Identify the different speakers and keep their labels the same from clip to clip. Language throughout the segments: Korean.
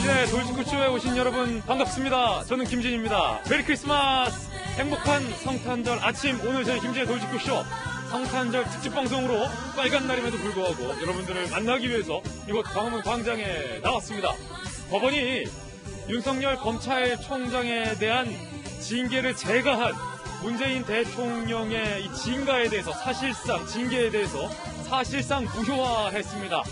Speaker 1: 김진의 돌직구쇼에 오신 여러분 반갑습니다. 저는 김진입니다. 메리 크리스마스! 행복한 성탄절 아침, 오늘 저희 김진의 돌직구쇼 성탄절 특집 방송으로 빨간 날임에도 불구하고 여러분들을 만나기 위해서 이곳 광화문 광장에 나왔습니다. 법원이 윤석열 검찰총장에 대한 징계를 제거한 문재인 대통령의 이 징계에 대해서 사실상 무효화했습니다.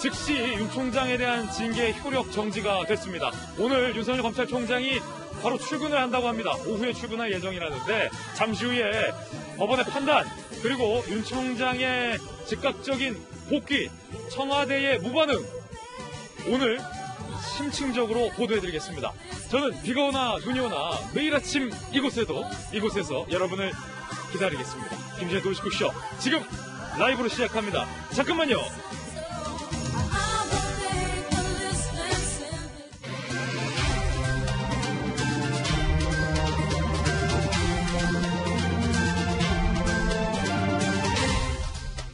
Speaker 1: 즉시 윤 총장에 대한 징계 효력 정지가 됐습니다. 오늘 윤석열 검찰총장이 바로 출근을 한다고 합니다. 오후에 출근할 예정이라는데 잠시 후에 법원의 판단 그리고 윤 총장의 즉각적인 복귀, 청와대의 무반응 오늘 심층적으로 보도해드리겠습니다. 저는 비가 오나 눈이 오나 매일 아침 이곳에서 여러분을 기다리겠습니다. 김진의 돌직구쇼 지금 라이브로 시작합니다. 잠깐만요.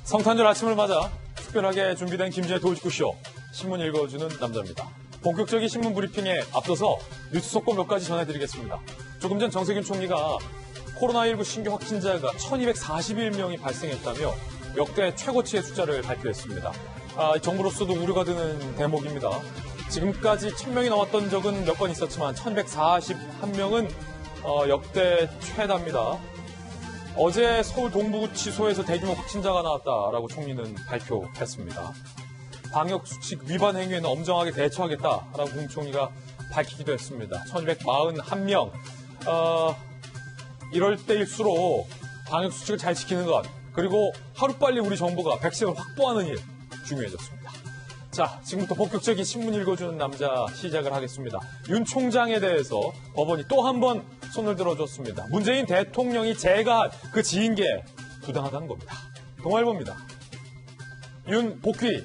Speaker 1: 성탄절 아침을 맞아 특별하게 준비된 김진의 돌직구쇼 신문 읽어주는 남자입니다. 본격적인 신문 브리핑에 앞서서 뉴스 속보 몇 가지 전해드리겠습니다. 조금 전 정세균 총리가 코로나19 신규 확진자가 1241명이 발생했다며 역대 최고치의 숫자를 발표했습니다. 정부로서도 우려가 드는 대목입니다. 지금까지 1000명이 넘었던 적은 몇 번 있었지만 1141명은 역대 최다입니다. 어제 서울 동부구치소에서 대규모 확진자가 나왔다라고 총리는 발표했습니다. 방역수칙 위반 행위에는 엄정하게 대처하겠다라고 국무총리가 밝히기도 했습니다. 1241명. 이럴 때일수록 방역수칙을 잘 지키는 것, 그리고 하루빨리 우리 정부가 백신을 확보하는 일 중요해졌습니다. 자, 지금부터 본격적인 신문 읽어주는 남자 시작을 하겠습니다. 윤 총장에 대해서 법원이 또 한 번 손을 들어줬습니다. 문재인 대통령이 제거한 그 징계 부당하다는 겁니다. 동아일보입니다. 윤 복귀,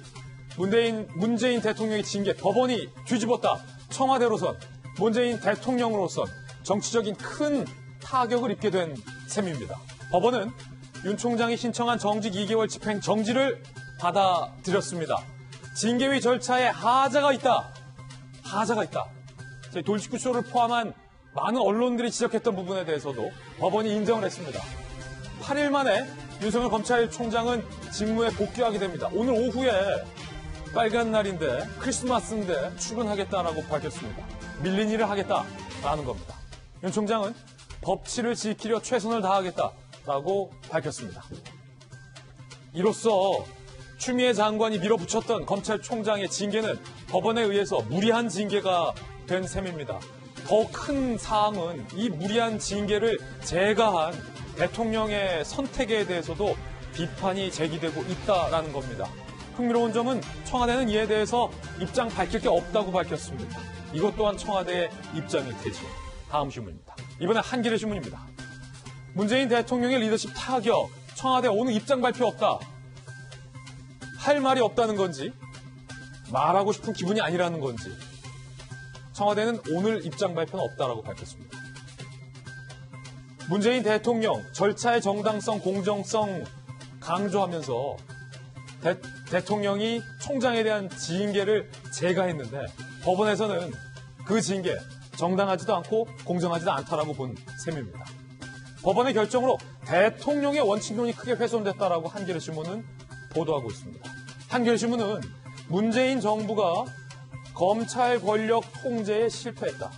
Speaker 1: 문재인 대통령의 징계 법원이 뒤집었다. 청와대로선, 문재인 대통령으로선 정치적인 큰 타격을 입게 된 셈입니다. 법원은 윤 총장이 신청한 정직 2개월 집행 정지를 받아들였습니다. 징계위 절차에 하자가 있다. 저희 돌직구쇼를 포함한 많은 언론들이 지적했던 부분에 대해서도 법원이 인정을 했습니다. 8일 만에 윤석열 검찰총장은 직무에 복귀하게 됩니다. 오늘 오후에 빨간 날인데 크리스마스인데 출근하겠다라고 밝혔습니다. 밀린 일을 하겠다라는 겁니다. 윤 총장은 법치를 지키려 최선을 다하겠다라고 밝혔습니다. 이로써 추미애 장관이 밀어붙였던 검찰총장의 징계는 법원에 의해서 무리한 징계가 된 셈입니다. 더 큰 사항은 이 무리한 징계를 제거한 대통령의 선택에 대해서도 비판이 제기되고 있다라는 겁니다. 흥미로운 점은 청와대는 이에 대해서 입장 밝힐 게 없다고 밝혔습니다. 이것 또한 청와대의 입장일 테지. 다음 신문입니다. 이번엔 한겨레 신문입니다. 문재인 대통령의 리더십 타격, 청와대 오늘 입장 발표 없다. 할 말이 없다는 건지, 말하고 싶은 기분이 아니라는 건지, 청와대는 오늘 입장 발표는 없다라고 밝혔습니다. 문재인 대통령 절차의 정당성, 공정성 강조하면서 대통령이 총장에 대한 징계를 제거했는데 법원에서는 그 징계 정당하지도 않고 공정하지도 않다라고 본 셈입니다. 법원의 결정으로 대통령의 원칙론이 크게 훼손됐다라고 한겨레 신문은 보도하고 있습니다. 한겨레 신문은 문재인 정부가 검찰 권력 통제에 실패했다.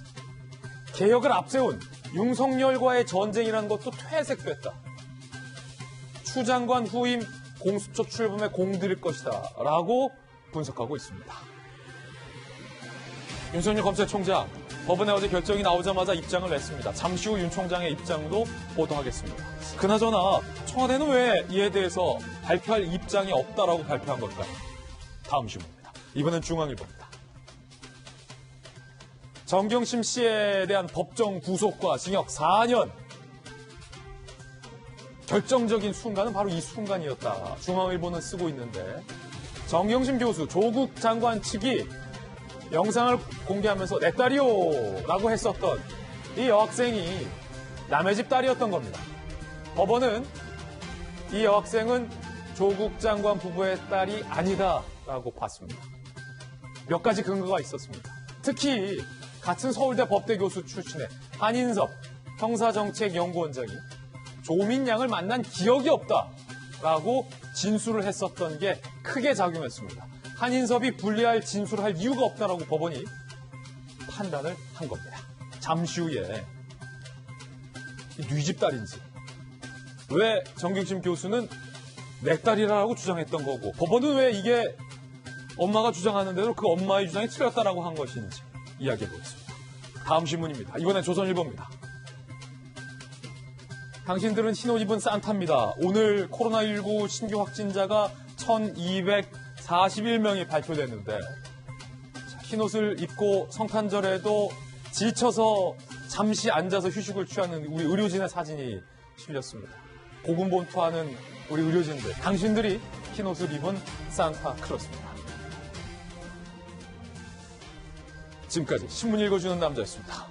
Speaker 1: 개혁을 앞세운 윤석열과의 전쟁이라는 것도 퇴색됐다. 추 장관 후임 공수처 출범에 공들일 것이다 라고 분석하고 있습니다. 윤석열 검찰총장, 법원에 어제 결정이 나오자마자 입장을 냈습니다. 잠시 후 윤 총장의 입장도 보도하겠습니다. 그나저나 청와대는 왜 이에 대해서 발표할 입장이 없다라고 발표한 걸까요? 다음 신문입니다. 이번엔 중앙일보입니다. 정경심 씨에 대한 법정 구속과 징역 4년. 결정적인 순간은 바로 이 순간이었다. 중앙일보는 쓰고 있는데 정경심 교수, 조국 장관 측이 영상을 공개하면서 내 딸이요 라고 했었던 이 여학생이 남의 집 딸이었던 겁니다. 법원은 이 여학생은 조국 장관 부부의 딸이 아니다라고 봤습니다. 몇 가지 근거가 있었습니다. 특히 같은 서울대 법대 교수 출신의 한인섭 형사정책연구원장이 조민 양을 만난 기억이 없다라고 진술을 했었던 게 크게 작용했습니다. 한인섭이 불리할 진술을 할 이유가 없다라고 법원이 판단을 한 겁니다. 잠시 후에 뉘집 딸인지 왜 정경심 교수는 내 딸이라고 주장했던 거고 법원은 왜 이게 엄마가 주장하는 대로 그 엄마의 주장이 틀렸다라고 한 것인지 이야기해 보겠습니다. 다음 신문입니다. 이번엔 조선일보입니다. 당신들은 흰옷 입은 산타입니다. 오늘 코로나19 신규 확진자가 1241명이 발표됐는데 흰옷을 입고 성탄절에도 지쳐서 잠시 앉아서 휴식을 취하는 우리 의료진의 사진이 실렸습니다. 고군분투하는 우리 의료진들, 당신들이 흰옷을 입은 산타클로스입니다. 지금까지 신문 읽어주는 남자였습니다.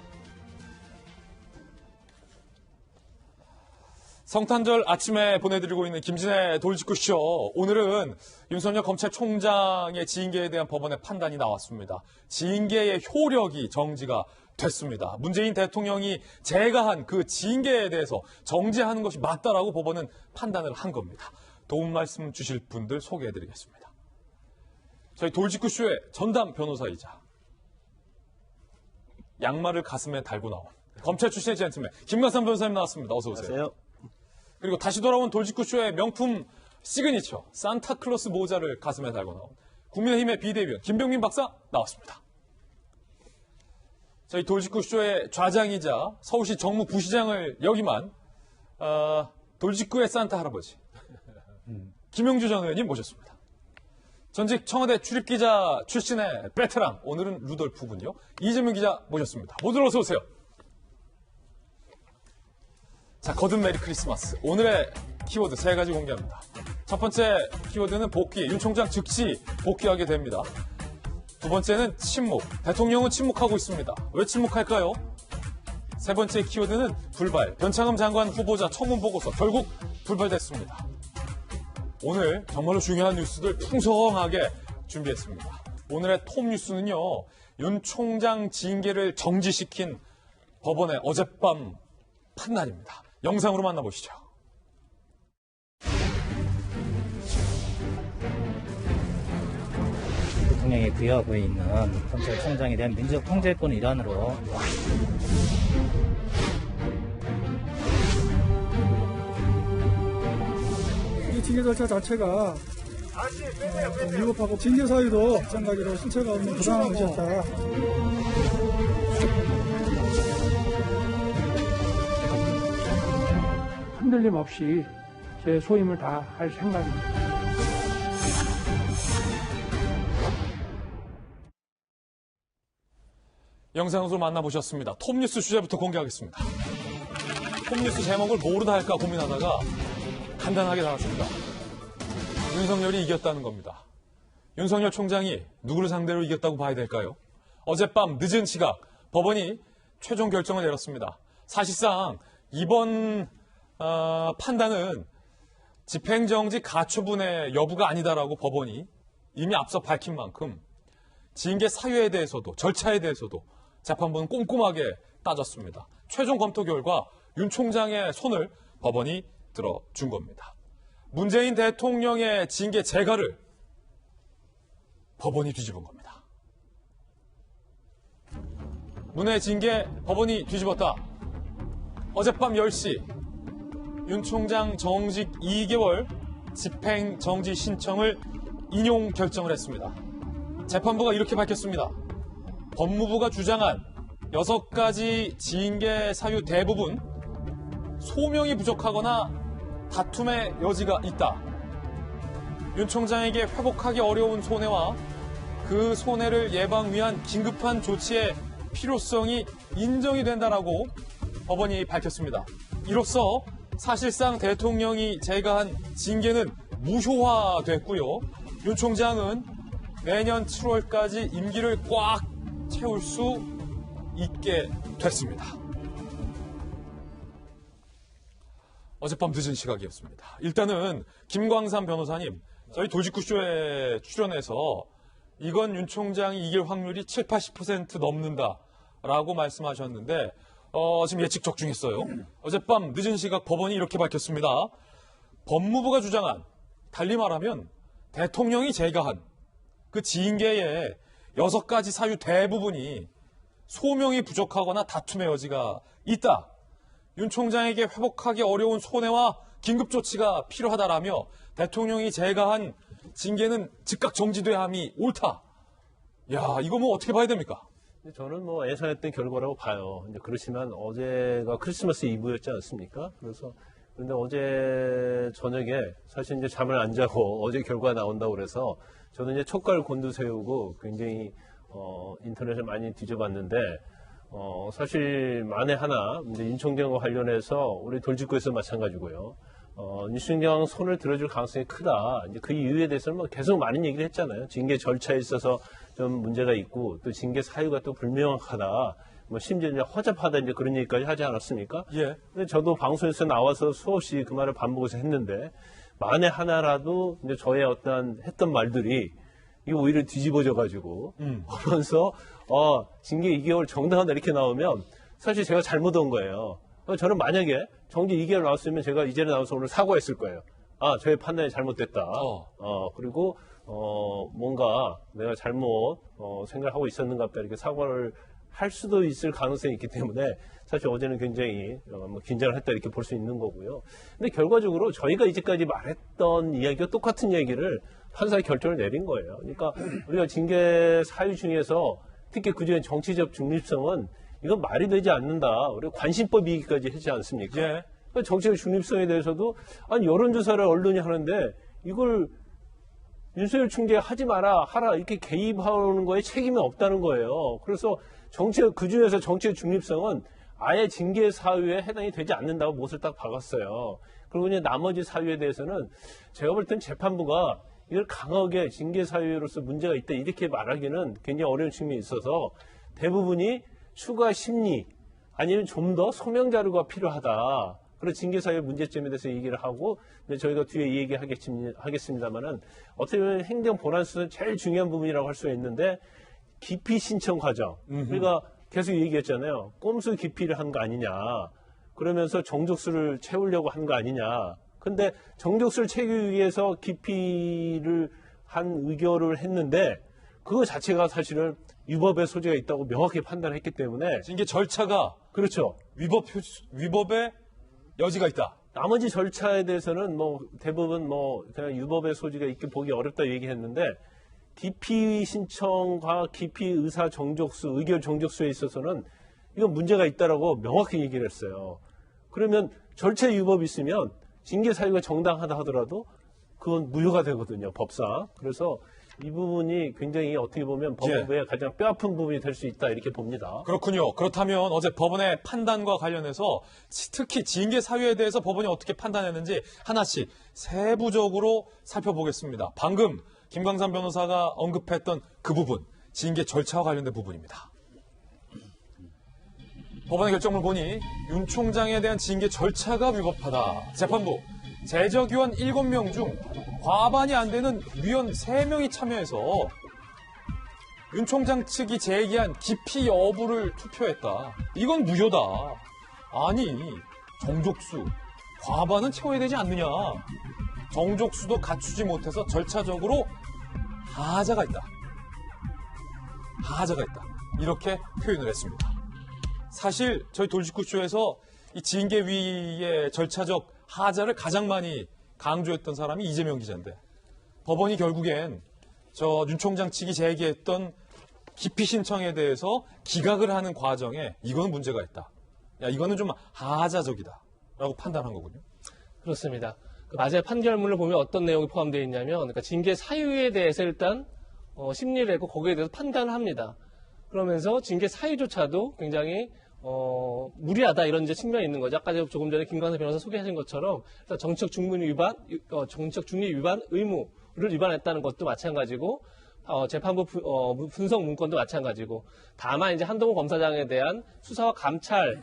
Speaker 1: 성탄절 아침에 보내드리고 있는 김진애 돌직구쇼. 오늘은 윤석열 검찰총장의 징계에 대한 법원의 판단이 나왔습니다. 징계의 효력이 정지가 됐습니다. 문재인 대통령이 제가한 그 징계에 대해서 정지하는 것이 맞다라고 법원은 판단을 한 겁니다. 도움 말씀 주실 분들 소개해드리겠습니다. 저희 돌직구쇼의 전담 변호사이자 양말을 가슴에 달고 나온 검찰 출신의 젠틀맨 김광삼 변호사님 나왔습니다. 어서 오세요.
Speaker 2: 안녕하세요.
Speaker 1: 그리고 다시 돌아온 돌직구쇼의 명품 시그니처 산타클로스 모자를 가슴에 달고 나온 국민의힘의 비대위원 김병민 박사 나왔습니다. 저희 돌직구쇼의 좌장이자 서울시 정무 부시장을 역임한 돌직구의 산타 할아버지 김용주 전 의원님 모셨습니다. 전직 청와대 출입기자 출신의 베테랑, 오늘은 루돌프군요. 이재명 기자 모셨습니다. 모두 어서 오세요. 자, 거듭 메리 크리스마스. 오늘의 키워드 3가지 공개합니다. 첫 번째 키워드는 복귀. 윤 총장 즉시 복귀하게 됩니다. 두 번째는 침묵. 대통령은 침묵하고 있습니다. 왜 침묵할까요? 세 번째 키워드는 불발. 변창흠 장관 후보자 청문 보고서 결국 불발됐습니다. 오늘 정말로 중요한 뉴스들 풍성하게 준비했습니다. 오늘의 톱 뉴스는요, 윤 총장 징계를 정지시킨 법원의 어젯밤 판단입니다. 영상으로 만나보시죠.
Speaker 2: 대통령이 부여하고 있는 검찰총장에 대한 민족 통제권의 일환으로
Speaker 3: 이 징계 절차 자체가 위법하고 징계 사유도 마찬가지로 실체가 없는 부당한 것이었다.
Speaker 4: 흔들림 없이 제 소임을 다할 생각입니다.
Speaker 1: 영상으로 만나보셨습니다. 톱뉴스 주제부터 공개하겠습니다. 톱뉴스 제목을 뭐로 다 할까 고민하다가 간단하게 나왔습니다. 윤석열이 이겼다는 겁니다. 윤석열 총장이 누구를 상대로 이겼다고 봐야 될까요? 어젯밤 늦은 시각 법원이 최종 결정을 내렸습니다. 사실상 이번 판단은 집행정지 가처분의 여부가 아니다라고 법원이 이미 앞서 밝힌 만큼 징계 사유에 대해서도 절차에 대해서도 재판부는 꼼꼼하게 따졌습니다. 최종 검토 결과 윤 총장의 손을 법원이 들어준 겁니다. 문재인 대통령의 징계 재가를 법원이 뒤집은 겁니다. 문의 징계 법원이 뒤집었다. 어젯밤 10시 윤 총장 정직 2개월 집행정지 신청을 인용 결정을 했습니다. 재판부가 이렇게 밝혔습니다. 법무부가 주장한 6가지 징계 사유 대부분 소명이 부족하거나 다툼의 여지가 있다. 윤 총장에게 회복하기 어려운 손해와 그 손해를 예방 위한 긴급한 조치의 필요성이 인정이 된다라고 법원이 밝혔습니다. 이로써 사실상 대통령이 제가한 징계는 무효화됐고요. 윤 총장은 내년 7월까지 임기를 꽉 채울 수 있게 됐습니다. 어젯밤 늦은 시각이었습니다. 일단은 김광삼 변호사님, 저희 돌직구쇼에 출연해서 이건 윤 총장이 이길 확률이 7, 80% 넘는다라고 말씀하셨는데 지금 예측 적중했어요. 어젯밤 늦은 시각 법원이 이렇게 밝혔습니다. 법무부가 주장한, 달리 말하면 대통령이 제거한 그 징계의 6가지 사유 대부분이 소명이 부족하거나 다툼의 여지가 있다. 윤 총장에게 회복하기 어려운 손해와 긴급 조치가 필요하다라며 대통령이 제거한 징계는 즉각 정지돼야 함이 옳다. 야, 이거 뭐 어떻게 봐야 됩니까?
Speaker 5: 저는 뭐 예상했던 결과라고 봐요. 그렇지만 어제가 크리스마스 이브였지 않습니까? 그런데 어제 저녁에 사실 이제 잠을 안 자고 어제 결과 나온다고 그래서 저는 이제 촉각을 곤두세우고 굉장히 인터넷을 많이 뒤져봤는데 사실 만에 하나 이제 윤 총장과 관련해서 우리 돌직구에서 마찬가지고요. 윤 총장 손을 들어줄 가능성이 크다. 이제 그 이유에 대해서는 뭐 계속 많은 얘기를 했잖아요. 징계 절차에 있어서 좀 문제가 있고 또 징계 사유가 또 불명확하다. 뭐 심지어 이제 허접하다 이제 그런 얘기까지 하지 않았습니까?
Speaker 1: 예.
Speaker 5: 근데 저도 방송에서 나와서 수없이 그 말을 반복해서 했는데 만에 하나라도 이제 저의 어떤 했던 말들이 이거 오히려 뒤집어져 가지고 그러면서 징계 2개월 정당하다 이렇게 나오면 사실 제가 잘못 온 거예요. 저는 만약에 정지 2개월 나왔으면 제가 이제는 나와서 오늘 사과했을 거예요. 저의 판단이 잘못됐다. 그리고 뭔가 내가 잘못 생각하고 있었는가 보다 이렇게 사과를 할 수도 있을 가능성이 있기 때문에 사실 어제는 굉장히 긴장을 했다 이렇게 볼 수 있는 거고요. 근데 결과적으로 저희가 이제까지 말했던 이야기와 똑같은 얘기를 판사의 결정을 내린 거예요. 그러니까 우리가 징계 사유 중에서 특히 그중에 정치적 중립성은 이건 말이 되지 않는다. 우리가 관심법이기까지 하지 않습니까?
Speaker 1: 예.
Speaker 5: 그러니까 정치적 중립성에 대해서도 아니 여론조사를 언론이 하는데 이걸 윤석열 총재 하지 마라 하라 이렇게 개입하는 거에 책임이 없다는 거예요. 그래서 그중에서 정치의 중립성은 아예 징계 사유에 해당이 되지 않는다고 못을 딱 박았어요. 그리고 이제 나머지 사유에 대해서는 제가 볼 땐 재판부가 이걸 강하게 징계 사유로서 문제가 있다 이렇게 말하기는 굉장히 어려운 측면이 있어서 대부분이 추가 심리 아니면 좀 더 소명 자료가 필요하다. 그래서 징계 사유의 문제점에 대해서 얘기를 하고 저희가 뒤에 얘기하겠습니다만은 어떻게 보면 행정 본안수는 제일 중요한 부분이라고 할 수가 있는데 기피 신청 과정. 우리가 계속 얘기했잖아요. 꼼수 기피를 한 거 아니냐. 그러면서 정족수를 채우려고 한 거 아니냐. 근데 정족수를 채우기 위해서 기피를 한 의결을 했는데 그거 자체가 사실은 위법의 소지가 있다고 명확히 판단했기 때문에
Speaker 1: 징계 절차가
Speaker 5: 그렇죠.
Speaker 1: 위법의 여지가 있다.
Speaker 5: 나머지 절차에 대해서는 뭐 대부분 그냥 위법의 소지가 있게 보기 어렵다 얘기했는데 기피 신청과 기피 의사 정족수, 의결 정족수에 있어서는 이건 문제가 있다라고 명확히 얘기를 했어요. 그러면 절차 위법이 있으면 징계 사유가 정당하다 하더라도 그건 무효가 되거든요, 법상. 그래서 이 부분이 굉장히 어떻게 보면 법무부의 가장 뼈아픈 부분이 될 수 있다 이렇게 봅니다.
Speaker 1: 그렇군요. 그렇다면 어제 법원의 판단과 관련해서 특히 징계 사유에 대해서 법원이 어떻게 판단했는지 하나씩 세부적으로 살펴보겠습니다. 방금 김광삼 변호사가 언급했던 그 부분, 징계 절차와 관련된 부분입니다. 법원의 결정을 보니 윤 총장에 대한 징계 절차가 위법하다. 재판부, 제적위원 7명 중 과반이 안 되는 위원 3명이 참여해서 윤 총장 측이 제기한 기피 여부를 투표했다. 이건 무효다. 아니, 정족수, 과반은 채워야 되지 않느냐. 정족수도 갖추지 못해서 절차적으로 하자가 있다. 하자가 있다. 이렇게 표현을 했습니다. 사실 저희 돌직구쇼에서 이 징계위의 절차적 하자를 가장 많이 강조했던 사람이 이재명 기자인데 법원이 결국엔 윤 총장 측이 제기했던 기피 신청에 대해서 기각을 하는 과정에 이건 문제가 있다. 야, 이거는 좀 하자적이다. 라고 판단한 거군요.
Speaker 6: 그렇습니다. 마지막 판결문을 보면 어떤 내용이 포함되어 있냐면, 그러니까 징계 사유에 대해서 일단 심리를 했고 거기에 대해서 판단을 합니다. 그러면서 징계 사유조차도 굉장히 무리하다 이런 이제 측면이 있는 거죠. 아까 조금 전에 김광석 변호사 소개하신 것처럼 일단 정치적 중립 위반 의무를 위반했다는 것도 마찬가지고 재판부 분석 문건도 마찬가지고 다만 이제 한동훈 검사장에 대한 수사와 감찰의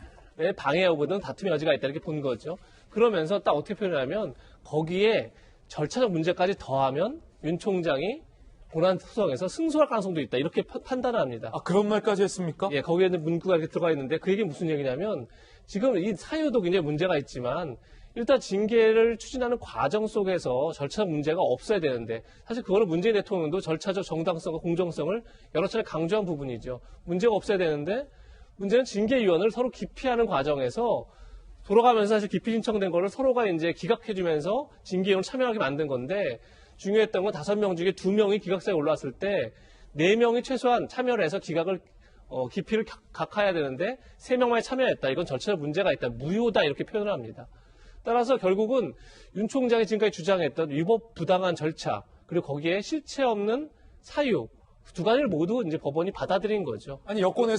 Speaker 6: 방해 여부 등 다툼의 여지가 있다 이렇게 본 거죠. 그러면서 딱 어떻게 표현하면 거기에 절차적 문제까지 더하면 윤 총장이 본안 소송에서 승소할 가능성도 있다. 이렇게 판단합니다.
Speaker 1: 아, 그런 말까지 했습니까?
Speaker 6: 예, 거기에는 문구가 이렇게 들어가 있는데 그 얘기 무슨 얘기냐면 지금 이 사유도 굉장히 문제가 있지만 일단 징계를 추진하는 과정 속에서 절차 문제가 없어야 되는데 사실 그거는 문재인 대통령도 절차적 정당성과 공정성을 여러 차례 강조한 부분이죠. 문제가 없어야 되는데 문제는 징계위원을 서로 기피하는 과정에서 돌아가면서 사실 기피 신청된 거를 서로가 이제 기각해주면서 징계위원 참여하게 만든 건데 중요했던 건 5명 중에 2명이 기각사에 올라왔을 때 4명이 최소한 참여를 해서 기피를 각하해야 되는데 3명만이 참여했다. 이건 절차적 문제가 있다. 무효다. 이렇게 표현을 합니다. 따라서 결국은 윤 총장이 지금까지 주장했던 위법 부당한 절차 그리고 거기에 실체 없는 사유 두 가지를 모두 이제 법원이 받아들인 거죠.
Speaker 1: 아니, 여권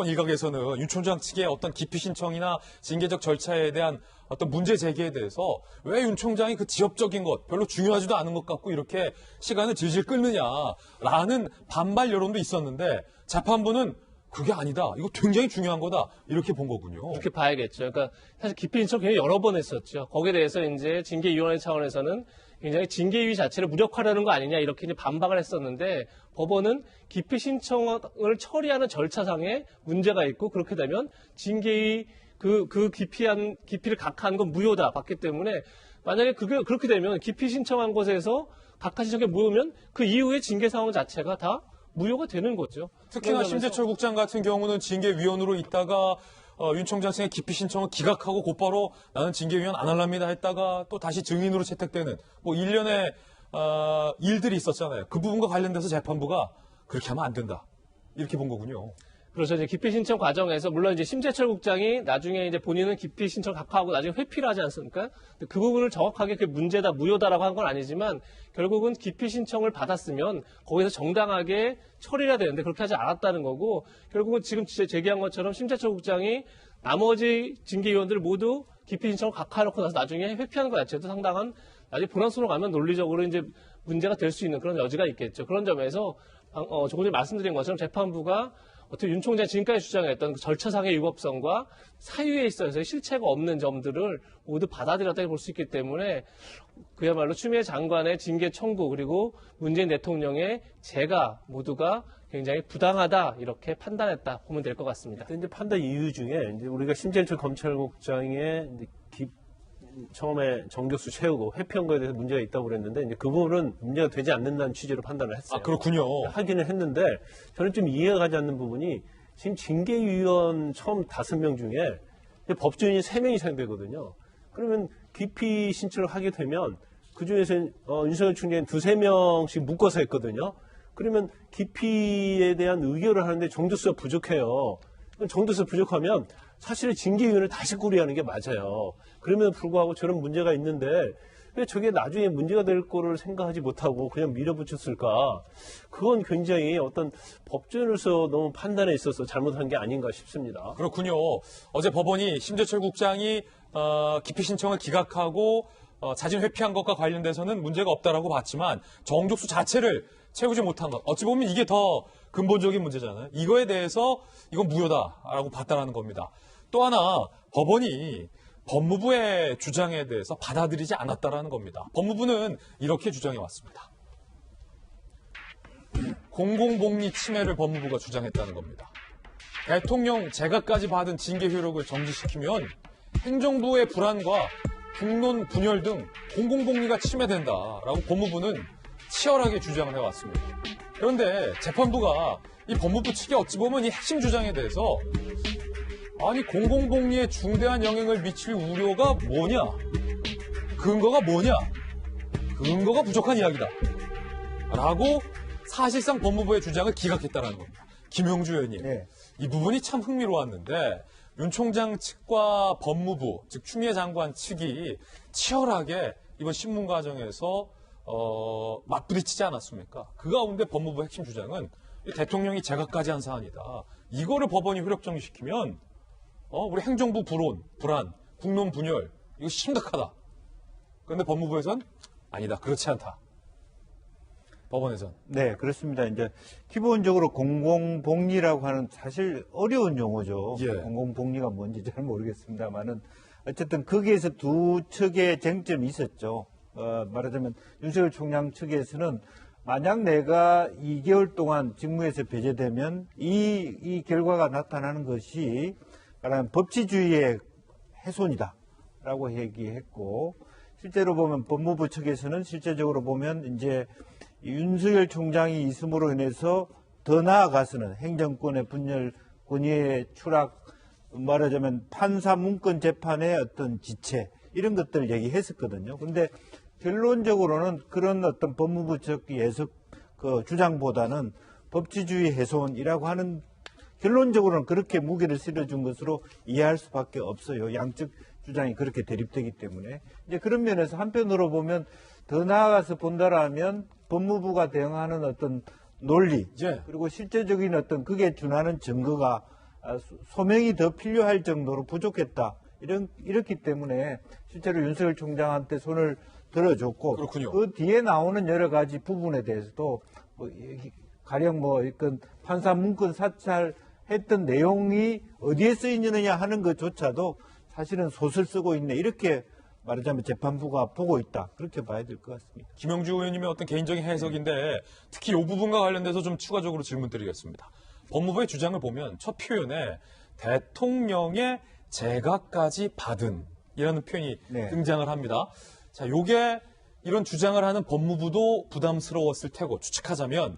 Speaker 1: 일각에서는 윤 총장 측의 어떤 기피 신청이나 징계적 절차에 대한 어떤 문제 제기에 대해서 왜 윤 총장이 그 지엽적인 것, 별로 중요하지도 않은 것 같고 이렇게 시간을 질질 끌느냐라는 반발 여론도 있었는데 재판부는 그게 아니다. 이거 굉장히 중요한 거다. 이렇게 본 거군요.
Speaker 6: 그렇게 봐야겠죠. 그러니까 사실 기피 신청 굉장히 여러 번 했었죠. 거기에 대해서 이제 징계위원회 차원에서는 굉장히 징계위 자체를 무력화하려는 거 아니냐 이렇게 이제 반박을 했었는데 법원은 기피 신청을 처리하는 절차상에 문제가 있고 그렇게 되면 징계위 기피를 각하한 건 무효다 봤기 때문에 만약에 그렇게 되면 기피 신청한 것에서 각하 신청에 무효면 그 이후의 징계 상황 자체가 다 무효가 되는 거죠.
Speaker 1: 특히나 심재철 국장 같은 경우는 징계위원으로 있다가 윤 총장 측의 기피 신청을 기각하고 곧바로 나는 징계위원 안 할랍니다 했다가 또 다시 증인으로 채택되는 뭐 일련의 일들이 있었잖아요. 그 부분과 관련돼서 재판부가 그렇게 하면 안 된다. 이렇게 본 거군요.
Speaker 6: 그렇죠. 이제 기피 신청 과정에서 물론 이제 심재철 국장이 나중에 이제 본인은 기피 신청 각하하고 나중에 회피를 하지 않습니까? 그 부분을 정확하게 그게 문제다, 무효다라고 한 건 아니지만 결국은 기피 신청을 받았으면 거기서 정당하게 처리해야 되는데 그렇게 하지 않았다는 거고 결국은 지금 제기한 것처럼 심재철 국장이 나머지 징계위원들을 모두 기피 신청을 각하해놓고 나서 나중에 회피하는 것 자체도 상당한 나중에 본안소로 가면 논리적으로 이제 문제가 될 수 있는 그런 여지가 있겠죠. 그런 점에서 조금 전에 말씀드린 것처럼 재판부가 어떻게 윤 총장이 지금까지 주장했던 그 절차상의 위법성과 사유에 있어서의 실체가 없는 점들을 모두 받아들였다고 볼 수 있기 때문에 그야말로 추미애 장관의 징계 청구 그리고 문재인 대통령의 재가 모두가 굉장히 부당하다 이렇게 판단했다 보면 될 것 같습니다.
Speaker 5: 이제 판단 이유 중에 이제 우리가 심재철 검찰국장의 처음에 정격수 채우고 회피한 거에 대해서 문제가 있다고 그랬는데 이제 그 부분은 문제가 되지 않는다는 취지로 판단을 했어요.
Speaker 1: 아, 그렇군요.
Speaker 5: 하기는 했는데 저는 좀 이해가 가지 않는 부분이 지금 징계위원 처음 5명 중에 법조인이 3명이 상대거든요. 그러면 기피 신청을 하게 되면 그중에서 윤석열 총장이 2-3명씩 묶어서 했거든요. 그러면 기피에 대한 의결을 하는데 정도수가 부족해요. 정도수가 부족하면 사실은 징계위원을 다시 꾸려하는 게 맞아요. 그럼에도 불구하고 저런 문제가 있는데 왜 저게 나중에 문제가 될 거를 생각하지 못하고 그냥 밀어붙였을까? 그건 굉장히 어떤 법조인으로서 너무 판단에 있어서 잘못한 게 아닌가 싶습니다.
Speaker 1: 그렇군요. 어제 법원이 심재철 국장이 기피 신청을 기각하고 자진 회피한 것과 관련돼서는 문제가 없다라고 봤지만 정족수 자체를 채우지 못한 것. 어찌 보면 이게 더 근본적인 문제잖아요. 이거에 대해서 이건 무효다라고 봤다라는 겁니다. 또 하나 법원이 법무부의 주장에 대해서 받아들이지 않았다라는 겁니다. 법무부는 이렇게 주장해 왔습니다. 공공복리 침해를 법무부가 주장했다는 겁니다. 대통령 제가까지 받은 징계 효력을 정지시키면 행정부의 불안과 국론 분열 등 공공복리가 침해된다라고 법무부는 치열하게 주장을 해왔습니다. 그런데 재판부가 이 법무부 측의 어찌 보면 이 핵심 주장에 대해서 아니 공공복리에 중대한 영향을 미칠 우려가 뭐냐? 근거가 뭐냐? 근거가 부족한 이야기다. 라고 사실상 법무부의 주장을 기각했다는 겁니다. 김용주 의원님.
Speaker 7: 네.
Speaker 1: 이 부분이 참 흥미로웠는데 윤 총장 측과 법무부, 즉 추미애 장관 측이 치열하게 이번 신문 과정에서 맞부딪히지 않았습니까? 그 가운데 법무부 핵심 주장은 대통령이 제각까지 한 사안이다. 이거를 법원이 효력정지시키면 우리 행정부 불안, 국론 분열 이거 심각하다. 그런데 법무부에선 아니다. 그렇지 않다. 법원에선.
Speaker 7: 네, 그렇습니다. 이제 기본적으로 공공복리라고 하는 사실 어려운 용어죠.
Speaker 1: 예.
Speaker 7: 공공복리가 뭔지 잘 모르겠습니다만은 어쨌든 거기에서 두 측의 쟁점이 있었죠. 말하자면 윤석열 총장 측에서는 만약 내가 2개월 동안 직무에서 배제되면 이 결과가 나타나는 것이 말하면 법치주의의 훼손이다라고 얘기했고, 실제로 보면 법무부 측에서는 실제적으로 보면 이제 윤석열 총장이 있음으로 인해서 더 나아가서는 행정권의 분열, 권위의 추락, 말하자면 판사 문건 재판의 어떤 지체 이런 것들을 얘기했었거든요. 그런데 결론적으로는 그런 어떤 법무부 측 예석 그 주장보다는 법치주의 훼손이라고 하는, 결론적으로는 그렇게 무게를 실어준 것으로 이해할 수밖에 없어요. 양측 주장이 그렇게 대립되기 때문에. 이제 그런 면에서 한편으로 보면 더 나아가서 본다라면 법무부가 대응하는 어떤 논리, 그리고 실제적인 어떤 그게 준하는 증거가 소명이 더 필요할 정도로 부족했다. 이렇기 때문에 실제로 윤석열 총장한테 손을 들어줬고,
Speaker 1: 그렇군요.
Speaker 7: 그 뒤에 나오는 여러 가지 부분에 대해서도 가령 이건 판사 문건 사찰했던 내용이 어디에 쓰이느냐 하는 것조차도 사실은 소설 쓰고 있네, 이렇게 말하자면 재판부가 보고 있다, 그렇게 봐야 될 것 같습니다.
Speaker 1: 김영주 의원님의 어떤 개인적인 해석인데 특히 이 부분과 관련돼서 좀 추가적으로 질문 드리겠습니다. 법무부의 주장을 보면 첫 표현에 대통령의 재가까지 받은 이라는 표현이 등장을 합니다. 자, 요게 이런 주장을 하는 법무부도 부담스러웠을 테고, 추측하자면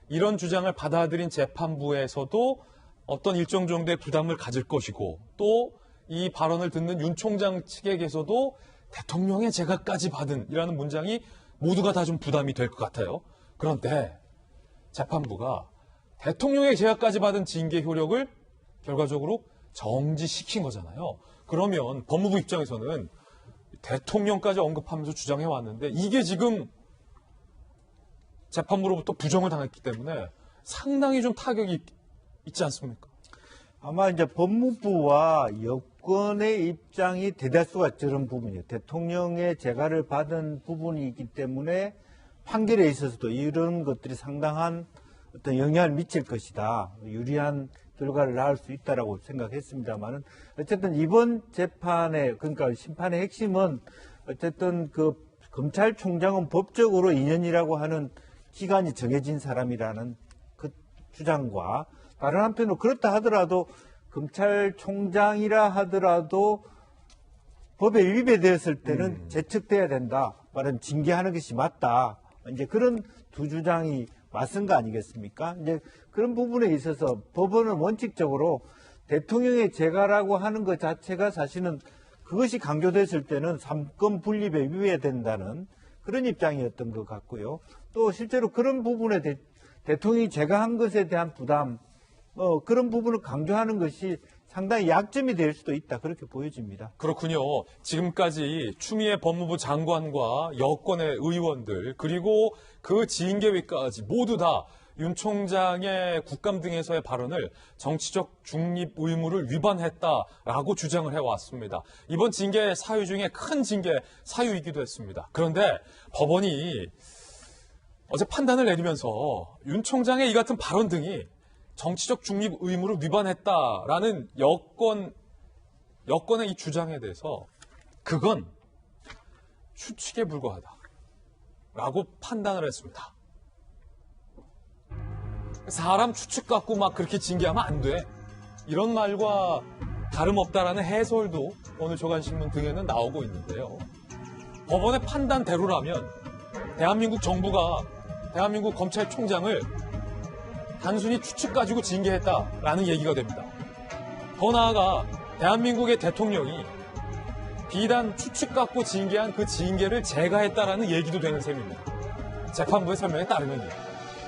Speaker 1: 이런 주장을 받아들인 재판부에서도 어떤 일정 정도의 부담을 가질 것이고, 또 이 발언을 듣는 윤 총장 측에게서도 대통령의 재가까지 받은 이라는 문장이 모두가 다 좀 부담이 될 것 같아요. 그런데 재판부가 대통령의 재가까지 받은 징계 효력을 결과적으로 정지시킨 거잖아요. 그러면 법무부 입장에서는 대통령까지 언급하면서 주장해 왔는데 이게 지금 재판부로부터 부정을 당했기 때문에 상당히 좀 타격이 있지 않습니까?
Speaker 7: 아마 이제 법무부와 여권의 입장이 대다수가 저런 부분이에요. 대통령의 재가를 받은 부분이 있기 때문에 판결에 있어서도 이런 것들이 상당한 어떤 영향을 미칠 것이다, 유리한 결과를 낳을 수 있다라고 생각했습니다만은, 어쨌든 이번 재판의, 그러니까 심판의 핵심은 어쨌든 그 검찰총장은 법적으로 2년이라고 하는 기간이 정해진 사람이라는 그 주장과, 다른 한편으로 그렇다 하더라도 검찰총장이라 하더라도 법에 위배되었을 때는 제척돼야 된다, 말은 징계하는 것이 맞다, 이제 그런 두 주장이 맞선 거 아니겠습니까? 이제 그런 부분에 있어서 법원은 원칙적으로 대통령의 재가라고 하는 것 자체가 사실은 그것이 강조됐을 때는 삼권 분립에 위배된다는 그런 입장이었던 것 같고요. 또 실제로 그런 부분에 대통령이 재가한 것에 대한 부담, 그런 부분을 강조하는 것이 상당히 약점이 될 수도 있다, 그렇게 보여집니다.
Speaker 1: 그렇군요. 지금까지 추미애 법무부 장관과 여권의 의원들, 그리고 그 징계위까지 모두 다 윤 총장의 국감 등에서의 발언을 정치적 중립 의무를 위반했다라고 주장을 해왔습니다. 이번 징계 사유 중에 큰 징계 사유이기도 했습니다. 그런데 법원이 어제 판단을 내리면서 윤 총장의 이 같은 발언 등이 정치적 중립 의무를 위반했다라는 여권의 이 주장에 대해서 그건 추측에 불과하다라고 판단을 했습니다. 사람 추측 갖고 막 그렇게 징계하면 안 돼, 이런 말과 다름없다라는 해설도 오늘 조간신문 등에는 나오고 있는데요. 법원의 판단대로라면 대한민국 정부가 대한민국 검찰총장을 단순히 추측 가지고 징계했다라는 얘기가 됩니다. 더 나아가 대한민국의 대통령이 비단 추측 갖고 징계한 그 징계를 재가했다라는 얘기도 되는 셈입니다. 재판부의 설명에 따르면요.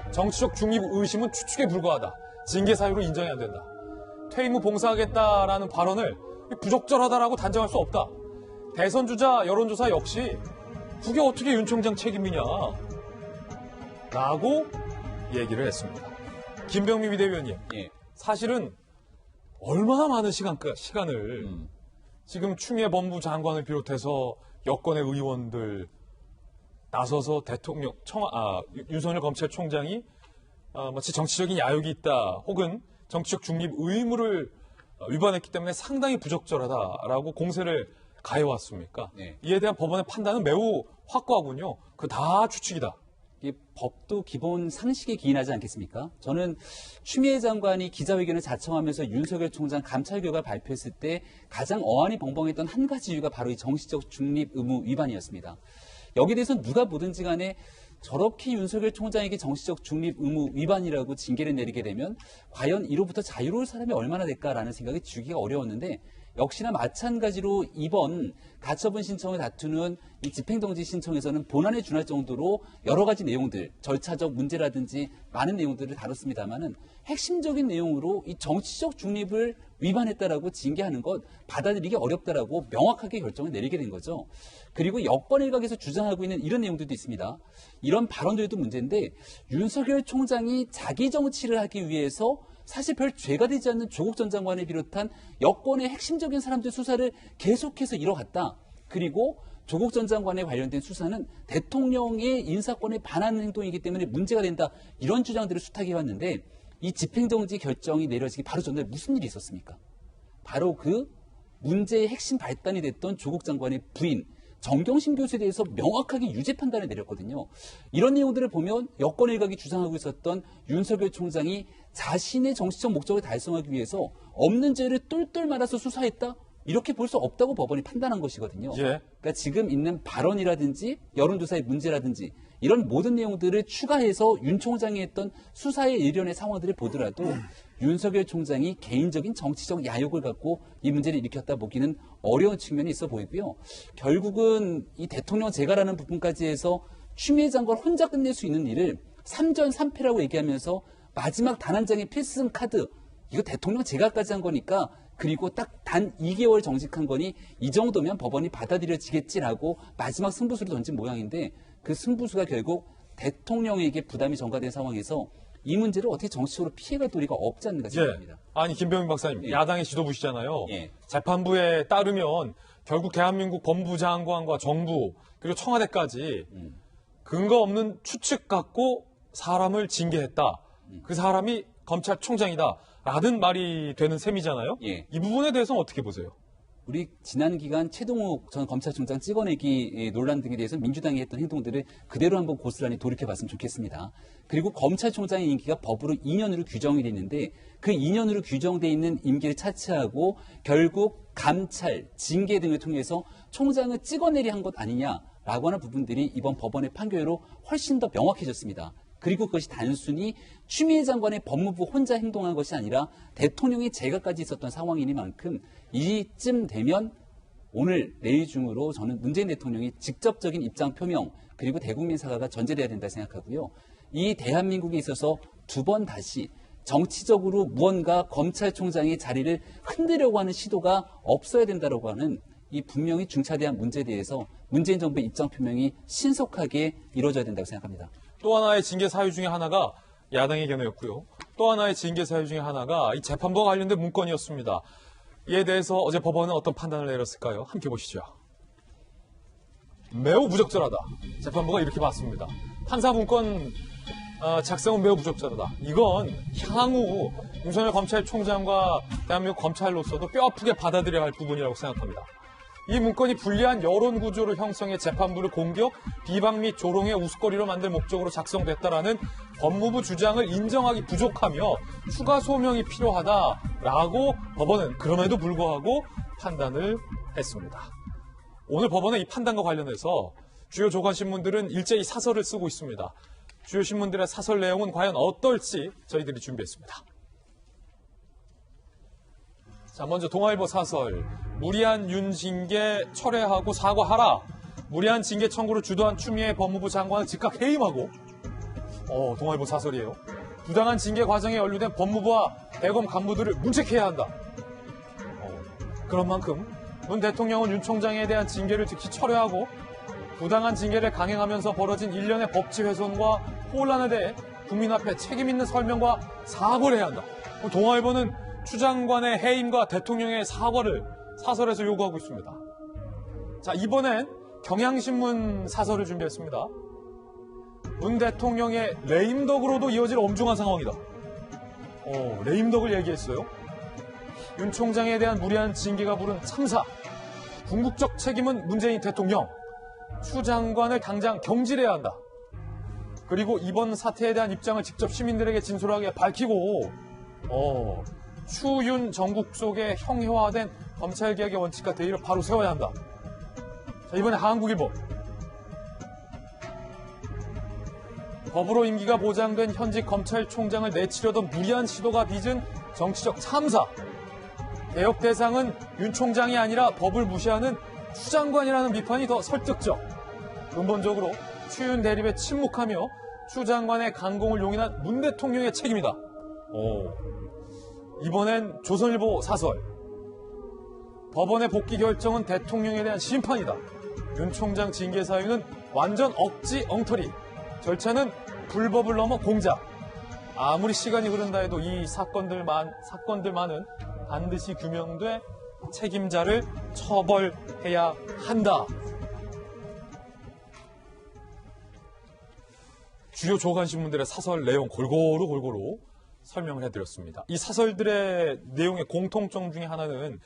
Speaker 1: 정치적 중립 의심은 추측에 불과하다, 징계 사유로 인정이 안 된다, 퇴임 후 봉사하겠다라는 발언을 부적절하다라고 단정할 수 없다, 대선 주자 여론조사 역시 그게 어떻게 윤 총장 책임이냐 라고 얘기를 했습니다. 김병미 비대위원님, 사실은 얼마나 많은 시간을 지금 추미애 법무부 장관을 비롯해서 여권의 의원들 나서서 대통령, 윤석열 검찰총장이 마치 정치적인 야욕이 있다, 혹은 정치적 중립 의무를 위반했기 때문에 상당히 부적절하다라고 공세를 가해왔습니까? 이에 대한 법원의 판단은 매우 확고하군요. 그 다 추측이다.
Speaker 8: 이게 법도 기본 상식에 기인하지 않겠습니까? 저는 추미애 장관이 기자회견을 자청하면서 윤석열 총장 감찰 결과 발표했을 때 가장 어안이 벙벙했던 한 가지 이유가 바로 이 정치적 중립 의무 위반이었습니다. 여기에 대해서 누가 뭐든지 간에 저렇게 윤석열 총장에게 정치적 중립 의무 위반이라고 징계를 내리게 되면 과연 이로부터 자유로울 사람이 얼마나 될까라는 생각이 들기가 어려웠는데 역시나 마찬가지로 이번 가처분 신청을 다투는 이 집행정지 신청에서는 본안에 준할 정도로 여러 가지 내용들, 절차적 문제라든지 많은 내용들을 다뤘습니다만은 핵심적인 내용으로 이 정치적 중립을 위반했다라고 징계하는 것 받아들이기 어렵다라고 명확하게 결정을 내리게 된 거죠. 그리고 여권 일각에서 주장하고 있는 이런 내용들도 있습니다. 이런 발언들도 문제인데 윤석열 총장이 자기 정치를 하기 위해서 사실 별 죄가 되지 않는 조국 전 장관을 비롯한 여권의 핵심적인 사람들 수사를 계속해서 이뤄갔다. 그리고 조국 전 장관에 관련된 수사는 대통령의 인사권에 반하는 행동이기 때문에 문제가 된다. 이런 주장들을 수탁해왔는데 이 집행정지 결정이 내려지기 바로 전날 무슨 일이 있었습니까? 바로 그 문제의 핵심 발단이 됐던 조국 장관의 부인 정경심 교수에 대해서 명확하게 유죄 판단을 내렸거든요. 이런 내용들을 보면 여권 일각이 주장하고 있었던 윤석열 총장이 자신의 정치적 목적을 달성하기 위해서 없는 죄를 똘똘 말아서 수사했다? 이렇게 볼 수 없다고 법원이 판단한 것이거든요.
Speaker 1: 예.
Speaker 8: 그러니까 지금 있는 발언이라든지 여론조사의 문제라든지 이런 모든 내용들을 추가해서 윤 총장이 했던 수사의 일련의 상황들을 보더라도 윤석열 총장이 개인적인 정치적 야욕을 갖고 이 문제를 일으켰다 보기는 어려운 측면이 있어 보이고요. 결국은 이 대통령 재가라는 부분까지 해서 추미애 장관 혼자 끝낼 수 있는 일을 3전 3패라고 얘기하면서 마지막 단 한 장의 필승 카드 이거 대통령 재가까지 한 거니까 그리고 딱 단 2개월 정직한 거니 이 정도면 법원이 받아들여지겠지라고 마지막 승부수를 던진 모양인데 그 승부수가 결국 대통령에게 부담이 전가된 상황에서 이 문제를 어떻게 정치적으로 피해갈 도리가 없지 않는가 생각합니다.
Speaker 1: 예. 아니 김병민 박사님
Speaker 8: 예.
Speaker 1: 야당의 지도부시잖아요.
Speaker 8: 예.
Speaker 1: 재판부에 따르면 결국 대한민국 법무부 장관과 정부 그리고 청와대까지 근거 없는 추측 갖고 사람을 징계했다. 그 사람이 검찰총장이다. 라는 말이 되는 셈이잖아요.
Speaker 8: 예.
Speaker 1: 이 부분에 대해서는 어떻게 보세요?
Speaker 8: 우리 지난 기간 최동욱 전 검찰총장 찍어내기 논란 등에 대해서 민주당이 했던 행동들을 그대로 한번 고스란히 돌이켜봤으면 좋겠습니다. 그리고 검찰총장의 임기가 법으로 2년으로 규정이 돼 있는데 그 2년으로 규정돼 있는 임기를 차치하고 결국 감찰, 징계 등을 통해서 총장을 찍어내리 한 것 아니냐라고 하는 부분들이 이번 법원의 판결로 훨씬 더 명확해졌습니다. 그리고 그것이 단순히 추미애 장관의 법무부 혼자 행동한 것이 아니라 대통령의 재가까지 있었던 상황이니만큼 이쯤 되면 오늘 내일 중으로 저는 문재인 대통령이 직접적인 입장 표명 그리고 대국민 사과가 전제돼야 된다 생각하고요. 이 대한민국에 있어서 두 번 다시 정치적으로 무언가 검찰총장의 자리를 흔들려고 하는 시도가 없어야 된다고 하는 이 분명히 중차대한 문제에 대해서 문재인 정부의 입장 표명이 신속하게 이루어져야 된다고 생각합니다.
Speaker 1: 또 하나의 징계 사유 중에 하나가 야당의 견해였고요. 또 하나의 징계 사유 중에 하나가 이 재판부와 관련된 문건이었습니다. 이에 대해서 어제 법원은 어떤 판단을 내렸을까요? 함께 보시죠. 매우 부적절하다. 재판부가 이렇게 봤습니다. 판사 문건 작성은 매우 부적절하다. 이건 향후 윤석열 검찰총장과 대한민국 검찰로서도 뼈아프게 받아들여야 할 부분이라고 생각합니다. 이 문건이 불리한 여론 구조를 형성해 재판부를 공격, 비방 및 조롱의 우스거리로 만들 목적으로 작성됐다라는 법무부 주장을 인정하기 부족하며 추가 소명이 필요하다라고 법원은 그럼에도 불구하고 판단을 했습니다. 오늘 법원의 이 판단과 관련해서 주요 조간신문들은 일제히 사설을 쓰고 있습니다. 주요 신문들의 사설 내용은 과연 어떨지 저희들이 준비했습니다. 자, 먼저 동아일보 사설. 무리한 윤징계 철회하고 사과하라. 무리한 징계 청구를 주도한 추미애 법무부 장관을 즉각 해임하고. 동아일보 사설이에요. 부당한 징계 과정에 연루된 법무부와 대검 간부들을 문책해야 한다. 그런 만큼 문 대통령은 윤 총장에 대한 징계를 즉시 철회하고 부당한 징계를 강행하면서 벌어진 일련의 법치 훼손과 혼란에 대해 국민 앞에 책임 있는 설명과 사과를 해야 한다. 동아일보는 추 장관의 해임과 대통령의 사과를 사설에서 요구하고 있습니다. 자, 이번엔 경향신문 사설을 준비했습니다. 문 대통령의 레임덕으로도 이어질 엄중한 상황이다. 레임덕을 얘기했어요. 윤 총장에 대한 무리한 징계가 부른 참사. 궁극적 책임은 문재인 대통령. 추 장관을 당장 경질해야 한다. 그리고 이번 사태에 대한 입장을 직접 시민들에게 진솔하게 밝히고 추윤 정국 속에 형해화된 검찰개혁의 원칙과 대의를 바로 세워야 한다. 자, 이번에 한국일보. 법으로 임기가 보장된 현직 검찰총장을 내치려던 무리한 시도가 빚은 정치적 참사. 개혁 대상은 윤 총장이 아니라 법을 무시하는 추 장관이라는 비판이 더 설득적. 근본적으로 추윤 대립에 침묵하며 추 장관의 강공을 용인한 문 대통령의 책임이다. 이번엔 조선일보 사설. 법원의 복귀 결정은 대통령에 대한 심판이다. 윤 총장 징계 사유는 완전 억지 엉터리. 절차는 불법을 넘어 공작. 아무리 시간이 흐른다 해도 이 사건들만은 반드시 규명돼 책임자를 처벌해야 한다. 주요 조간신문들의 사설 내용 골고루 설명을 해드렸습니다. 이 사설들의 내용의 공통점 중에 하나는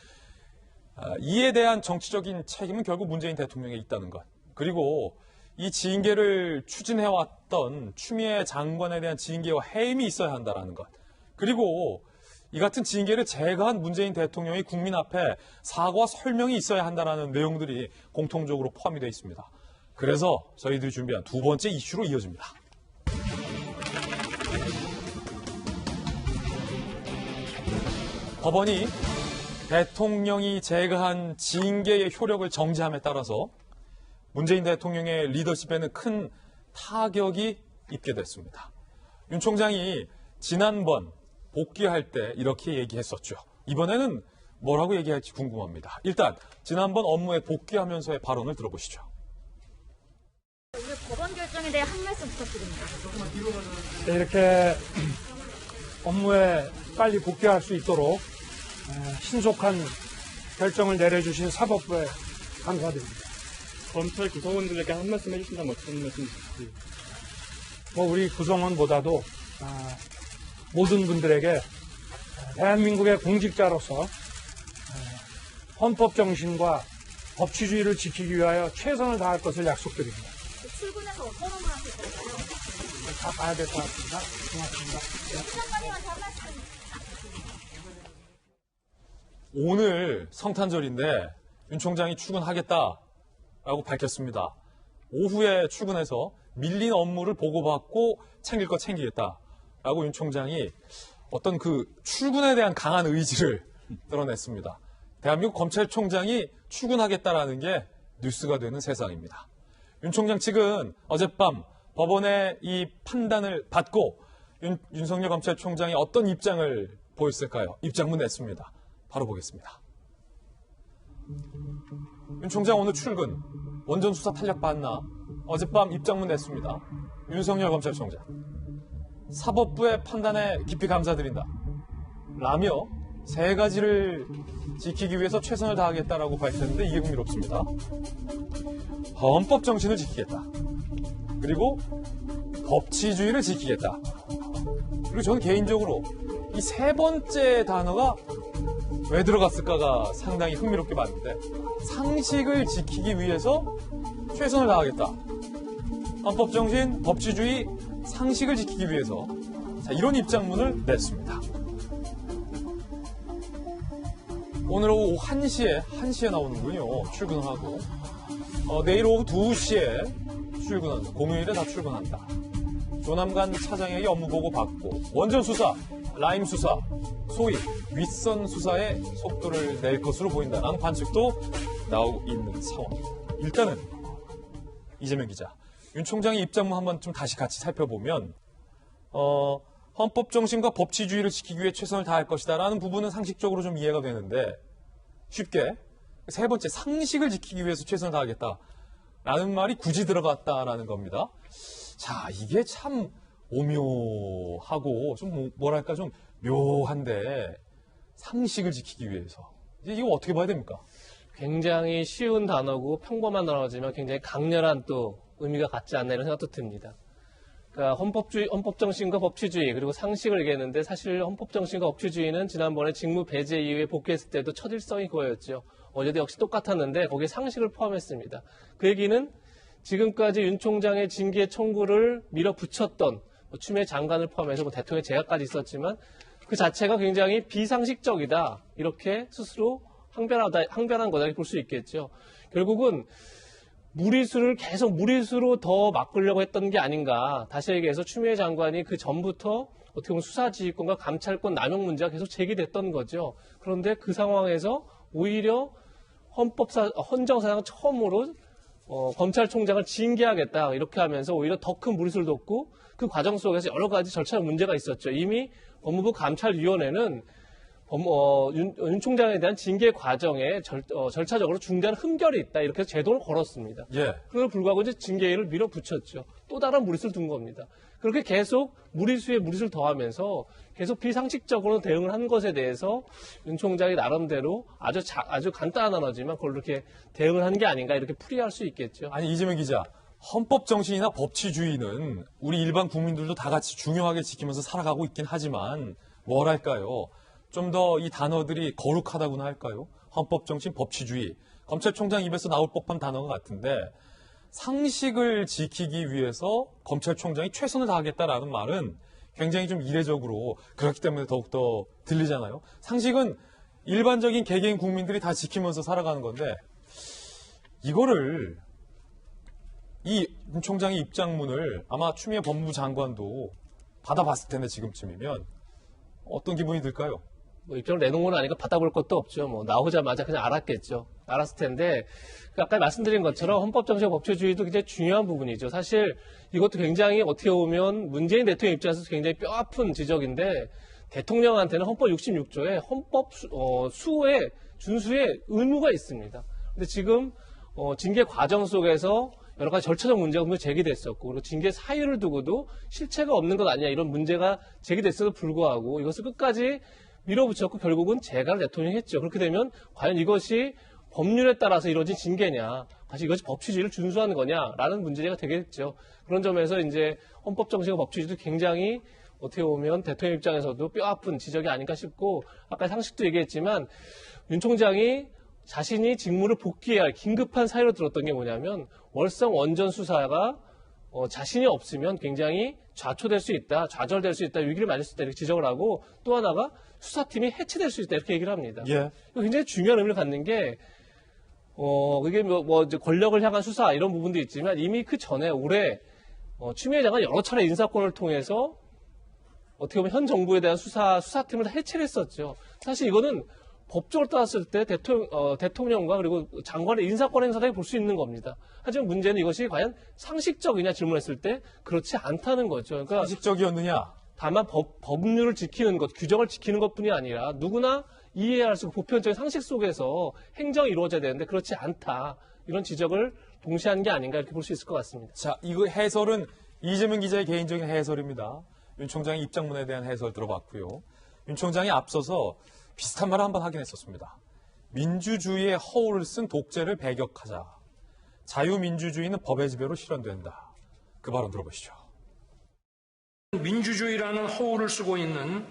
Speaker 1: 이에 대한 정치적인 책임은 결국 문재인 대통령에 있다는 것. 그리고 이 징계를 추진해왔던 추미애 장관에 대한 징계와 해임이 있어야 한다는 것. 그리고 이 같은 징계를 제거한 문재인 대통령이 국민 앞에 사과 설명이 있어야 한다는 내용들이 공통적으로 포함이 되어 있습니다. 그래서 저희들이 준비한 두 번째 이슈로 이어집니다. 법원이 대통령이 제거한 징계의 효력을 정지함에 따라서 문재인 대통령의 리더십에는 큰 타격이 입게 됐습니다. 윤 총장이 지난번 복귀할 때 이렇게 얘기했었죠. 이번에는 뭐라고 얘기할지 궁금합니다. 일단 지난번 업무에 복귀하면서의 발언을 들어보시죠.
Speaker 9: 오늘 법원 결정에 대해 한 말씀 부탁드립니다.
Speaker 4: 이렇게 업무에 빨리 복귀할 수 있도록 신속한 결정을 내려주신 사법부에 감사드립니다.
Speaker 10: 검찰 구성원들에게 한 말씀 해주신다면 어떤 말씀 주실지?
Speaker 4: 우리 구성원보다도 모든 분들에게 대한민국의 공직자로서 헌법 정신과 법치주의를 지키기 위하여 최선을 다할 것을 약속드립니다.
Speaker 9: 출근해서 어떤 업무를 하실 건가요?
Speaker 4: 다 봐야 될 것 같습니다. 고맙습니다.
Speaker 9: 장관님한테 한 말씀.
Speaker 1: 오늘 성탄절인데 윤 총장이 출근하겠다라고 밝혔습니다. 오후에 출근해서 밀린 업무를 보고받고 챙길 거 챙기겠다라고 윤 총장이 어떤 그 출근에 대한 강한 의지를 드러냈습니다. 대한민국 검찰총장이 출근하겠다라는 게 뉴스가 되는 세상입니다. 윤 총장 측은 어젯밤 법원의 이 판단을 받고 윤석열 검찰총장이 어떤 입장을 보였을까요? 입장문 냈습니다. 바로 보겠습니다. 윤 총장 오늘 출근, 원전 수사 탄력 받나? 어젯밤 입장문 냈습니다. 윤석열 검찰총장. 사법부의 판단에 깊이 감사드린다. 라며 세 가지를 지키기 위해서 최선을 다하겠다라고 밝혔는데 이게 흥미롭습니다. 헌법 정신을 지키겠다. 그리고 법치주의를 지키겠다. 그리고 저는 개인적으로 이 세 번째 단어가 왜 들어갔을까가 상당히 흥미롭게 봤는데 상식을 지키기 위해서 최선을 다하겠다. 헌법 정신, 법치주의, 상식을 지키기 위해서 이런 입장문을 냈습니다. 오늘 오후 1시에 나오는군요. 출근을 하고. 내일 오후 2시에 출근한다. 공휴일에 다 출근한다. 조남관 차장에게 업무 보고 받고 원전 수사, 라임 수사, 소위 윗선 수사에 속도를 낼 것으로 보인다는 관측도 나오고 있는 상황. 일단은 이재명 기자, 윤 총장의 입장문 한번 좀 다시 같이 살펴보면 헌법 정신과 법치주의를 지키기 위해 최선을 다할 것이다라는 부분은 상식적으로 좀 이해가 되는데 쉽게 세 번째 상식을 지키기 위해서 최선을 다하겠다라는 말이 굳이 들어갔다라는 겁니다. 자, 이게 참 오묘하고 좀 뭐랄까 좀 묘한데 상식을 지키기 위해서 이거 어떻게 봐야 됩니까?
Speaker 6: 굉장히 쉬운 단어고 평범한 단어지만 굉장히 강렬한 또 의미가 같지 않나 이런 생각도 듭니다. 그러니까 헌법 정신과 법치주의 그리고 상식을 얘기했는데 사실 헌법 정신과 법치주의는 지난번에 직무 배제 이후에 복귀했을 때도 첫일성이 그거였죠. 어제도 역시 똑같았는데 거기에 상식을 포함했습니다. 그 얘기는 지금까지 윤 총장의 징계 청구를 밀어붙였던 추미애 장관을 포함해서 대통령의 제각까지 있었지만 그 자체가 굉장히 비상식적이다. 이렇게 스스로 항변한 거다 이렇게 볼 수 있겠죠. 결국은 계속 무리수로 더 바꾸려고 했던 게 아닌가. 다시 얘기해서 추미애 장관이 그 전부터 어떻게 보면 수사지휘권과 감찰권 남용 문제가 계속 제기됐던 거죠. 그런데 그 상황에서 오히려 헌정사상 처음으로 검찰총장을 징계하겠다 이렇게 하면서 오히려 더 큰 무리수를 뒀고 그 과정 속에서 여러 가지 절차적 문제가 있었죠. 이미 법무부 감찰위원회는 윤 총장에 대한 징계 과정에 절차적으로 중대한 흠결이 있다 이렇게 해서 제동을 걸었습니다.
Speaker 1: 예.
Speaker 6: 그럼에도 불구하고 이제 징계를 밀어붙였죠. 또 다른 무리수를 둔 겁니다. 그렇게 계속 무리수에 무리수를 더하면서 계속 비상식적으로 대응을 한 것에 대해서 윤 총장이 나름대로 아주 간단한 언어지만 그걸 이렇게 대응을 한 게 아닌가 이렇게 풀이할 수 있겠죠.
Speaker 1: 아니 이재명 기자, 헌법 정신이나 법치주의는 우리 일반 국민들도 다 같이 중요하게 지키면서 살아가고 있긴 하지만 뭐랄까요? 좀 더 이 단어들이 거룩하다고나 할까요? 헌법 정신, 법치주의. 검찰총장 입에서 나올 법한 단어가 같은데 상식을 지키기 위해서 검찰총장이 최선을 다하겠다라는 말은 굉장히 좀 이례적으로 그렇기 때문에 더욱더 들리잖아요. 상식은 일반적인 개개인 국민들이 다 지키면서 살아가는 건데 이거를 이 윤 총장의 입장문을 아마 추미애 법무부 장관도 받아봤을 텐데 지금쯤이면 어떤 기분이 들까요?
Speaker 6: 입장을 내놓은 건 아니까 받아볼 것도 없죠. 나오자마자 그냥 알았겠죠. 알았을 텐데, 아까 말씀드린 것처럼 헌법정신과 법치주의도 굉장히 중요한 부분이죠. 사실 이것도 굉장히 어떻게 보면 문재인 대통령 입장에서 굉장히 뼈아픈 지적인데, 대통령한테는 헌법 66조에 헌법 수호의 준수의 의무가 있습니다. 근데 지금 징계 과정 속에서 여러 가지 절차적 문제가 분명히 제기됐었고 그리고 징계 사유를 두고도 실체가 없는 것 아니냐 이런 문제가 제기됐어도 불구하고 이것을 끝까지 밀어붙였고 결국은 재가를 대통령이 했죠. 그렇게 되면 과연 이것이 법률에 따라서 이루어진 징계냐, 사실 이것이 법치주의를 준수하는 거냐라는 문제가 되겠죠. 그런 점에서 이제 헌법 정신과 법치주의도 굉장히 어떻게 보면 대통령 입장에서도 뼈아픈 지적이 아닌가 싶고 아까 상식도 얘기했지만 윤 총장이 자신이 직무를 복귀해야 할 긴급한 사유로 들었던 게 뭐냐면 월성 원전 수사가 자신이 없으면 굉장히 좌초될 수 있다, 좌절될 수 있다, 위기를 맞을 수 있다 이렇게 지적을 하고 또 하나가 수사팀이 해체될 수 있다 이렇게 얘기를 합니다.
Speaker 1: 예.
Speaker 6: 굉장히 중요한 의미를 갖는 게 그게 이제 권력을 향한 수사 이런 부분도 있지만 이미 그 전에 올해 추미애 장관 여러 차례 인사권을 통해서 어떻게 보면 현 정부에 대한 수사팀을 해체를 했었죠. 사실 이거는 법적으로 따졌을 때 대통령과 그리고 장관의 인사권 행사라고 볼 수 있는 겁니다. 하지만 문제는 이것이 과연 상식적이냐 질문했을 때 그렇지 않다는 거죠. 그러니까
Speaker 1: 상식적이었느냐?
Speaker 6: 다만 법률을 지키는 것, 규정을 지키는 것뿐이 아니라 누구나 이해할 수 있고 보편적인 상식 속에서 행정이 이루어져야 되는데 그렇지 않다. 이런 지적을 동시에 한 게 아닌가 이렇게 볼 수 있을 것 같습니다.
Speaker 1: 자, 이거 해설은 이재명 기자의 개인적인 해설입니다. 윤 총장의 입장문에 대한 해설 들어봤고요. 윤 총장이 앞서서 비슷한 말을 한번 하긴 했었습니다. 민주주의의 허울을 쓴 독재를 배격하자. 자유민주주의는 법의 지배로 실현된다. 그 발언 들어보시죠.
Speaker 11: 민주주의라는 허울을 쓰고 있는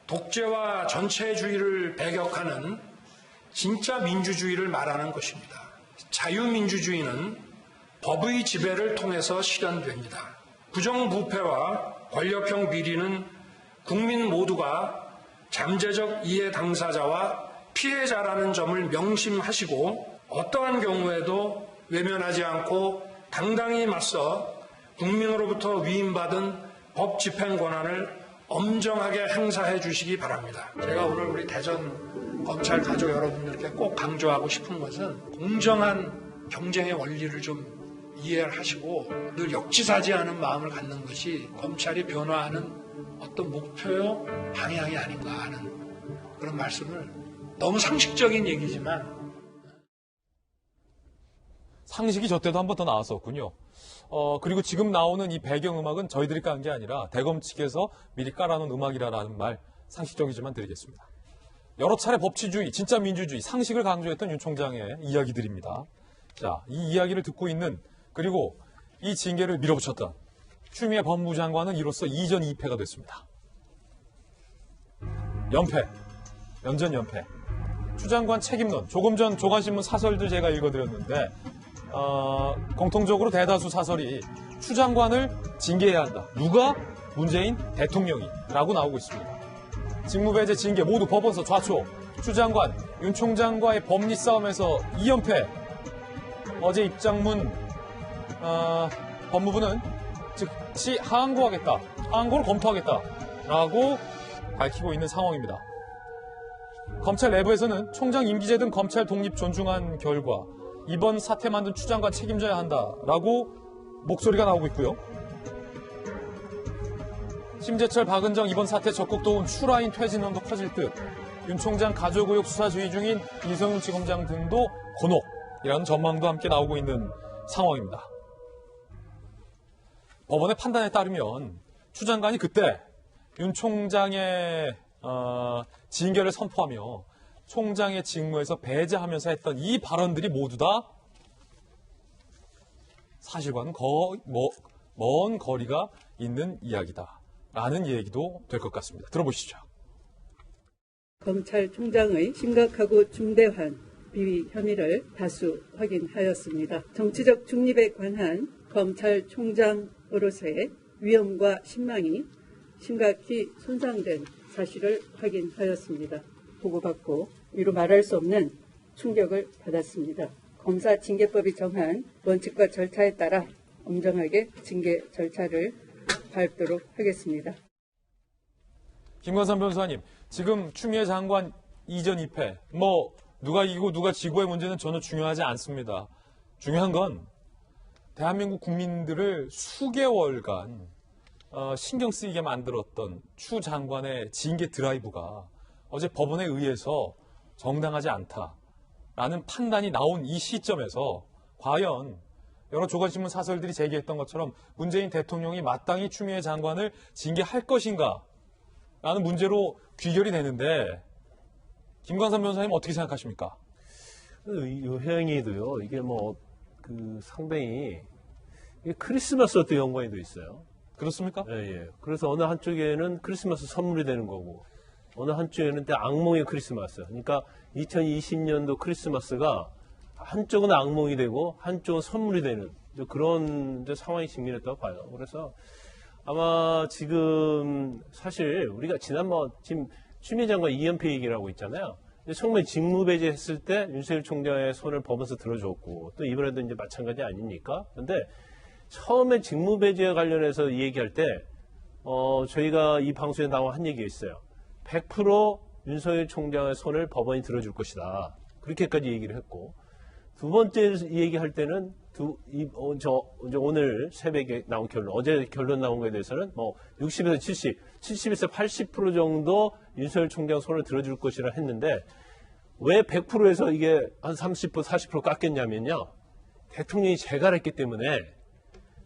Speaker 11: 독재와 전체주의를 배격하는 진짜 민주주의를 말하는 것입니다. 자유민주주의는 법의 지배를 통해서 실현됩니다. 부정부패와 권력형 비리는 국민 모두가 잠재적 이해 당사자와 피해자라는 점을 명심하시고 어떠한 경우에도 외면하지 않고 당당히 맞서 국민으로부터 위임받은 법 집행 권한을 엄정하게 행사해 주시기 바랍니다. 제가 오늘 우리 대전 검찰 가족 여러분들께 꼭 강조하고 싶은 것은 공정한 경쟁의 원리를 좀 이해를 하시고 늘 역지사지하는 마음을 갖는 것이 검찰이 변화하는 어떤 목표요 방향이 아닌가 하는 그런 말씀을 너무 상식적인 얘기지만
Speaker 1: 상식이 저 때도 한 번 더 나왔었군요. 그리고 지금 나오는 이 배경음악은 저희들이 깐 게 아니라 대검 측에서 미리 깔아놓은 음악이라는 말 상식적이지만 드리겠습니다. 여러 차례 법치주의, 진짜 민주주의, 상식을 강조했던 윤 총장의 이야기들입니다. 자, 이 이야기를 듣고 있는 그리고 이 징계를 밀어붙였던 추미애 법무부 장관은 이로써 2전 2패가 됐습니다. 연전 연패. 추 장관 책임론, 조금 전 조간신문 사설도 제가 읽어드렸는데 공통적으로 대다수 사설이 추 장관을 징계해야 한다. 누가? 문재인 대통령이 라고 나오고 있습니다. 직무배제 징계 모두 법원서 좌초. 추 장관, 윤 총장과의 법리 싸움에서 2연패. 어제 입장문 법무부는 즉시 하항고하겠다. 하항고를 검토하겠다라고 밝히고 있는 상황입니다. 검찰 내부에서는 총장 임기제 등 검찰 독립 존중한 결과 이번 사태 만든 추 장관 책임져야 한다라고 목소리가 나오고 있고요. 심재철, 박은정 이번 사태 적극 도운 추라인 퇴진론도 커질 듯 윤 총장 가족 의혹 수사 주의 중인 이성윤 지검장 등도 곤혹이라는 전망도 함께 나오고 있는 상황입니다. 법원의 판단에 따르면 추 장관이 그때 윤 총장의 징계를 선포하며 총장의 직무에서 배제하면서 했던 이 발언들이 모두 다 사실과는 먼 거리가 있는 이야기다라는 얘기도 될 것 같습니다. 들어보시죠.
Speaker 12: 검찰총장의 심각하고 중대한 비위 혐의를 다수 확인하였습니다. 정치적 중립에 관한 검찰총장으로서의 위엄과 신망이 심각히 손상된 사실을 확인하였습니다. 보고받고 이루 말할 수 없는 충격을 받았습니다. 검사징계법이 정한 원칙과 절차에 따라 엄정하게 징계 절차를 밟도록 하겠습니다.
Speaker 1: 김관삼 변호사님, 지금 추미애 장관 이전 2패, 누가 이기고 누가 지고의 문제는 전혀 중요하지 않습니다. 중요한 건 대한민국 국민들을 수개월간 신경 쓰이게 만들었던 추 장관의 징계 드라이브가 어제 법원에 의해서 정당하지 않다라는 판단이 나온 이 시점에서 과연 여러 조간신문 사설들이 제기했던 것처럼 문재인 대통령이 마땅히 추미애 장관을 징계할 것인가 라는 문제로 귀결이 되는데 김광삼 변호사님 어떻게 생각하십니까?
Speaker 5: 유행이도요. 이게 상당히 크리스마스와 또 연관이 있어요.
Speaker 1: 그렇습니까?
Speaker 5: 예. 그래서 어느 한쪽에는 크리스마스 선물이 되는 거고 어느 한쪽에는 또 악몽의 크리스마스. 그러니까 2020년도 크리스마스가 한쪽은 악몽이 되고 한쪽은 선물이 되는 그런 상황이 직면했다고 봐요. 그래서 아마 지금 사실 우리가 지금 추미애 장관 2연패 얘기를 하고 있잖아요. 처음에 직무배제 했을 때 윤석열 총장의 손을 법원에서 들어줬고 또 이번에도 이제 마찬가지 아닙니까? 그런데 처음에 직무배제와 관련해서 얘기할 때 저희가 이 방송에 나와 한 얘기가 있어요. 100% 윤석열 총장의 손을 법원이 들어줄 것이다. 그렇게까지 얘기를 했고 두 번째 얘기할 때는 오늘 새벽에 나온 결론, 어제 결론 나온 거에 대해서는 60에서 70, 70에서 80% 정도 윤석열 총장 손을 들어줄 것이라 했는데 왜 100%에서 이게 한 30%, 40% 깎였냐면요. 대통령이 재가를 했기 때문에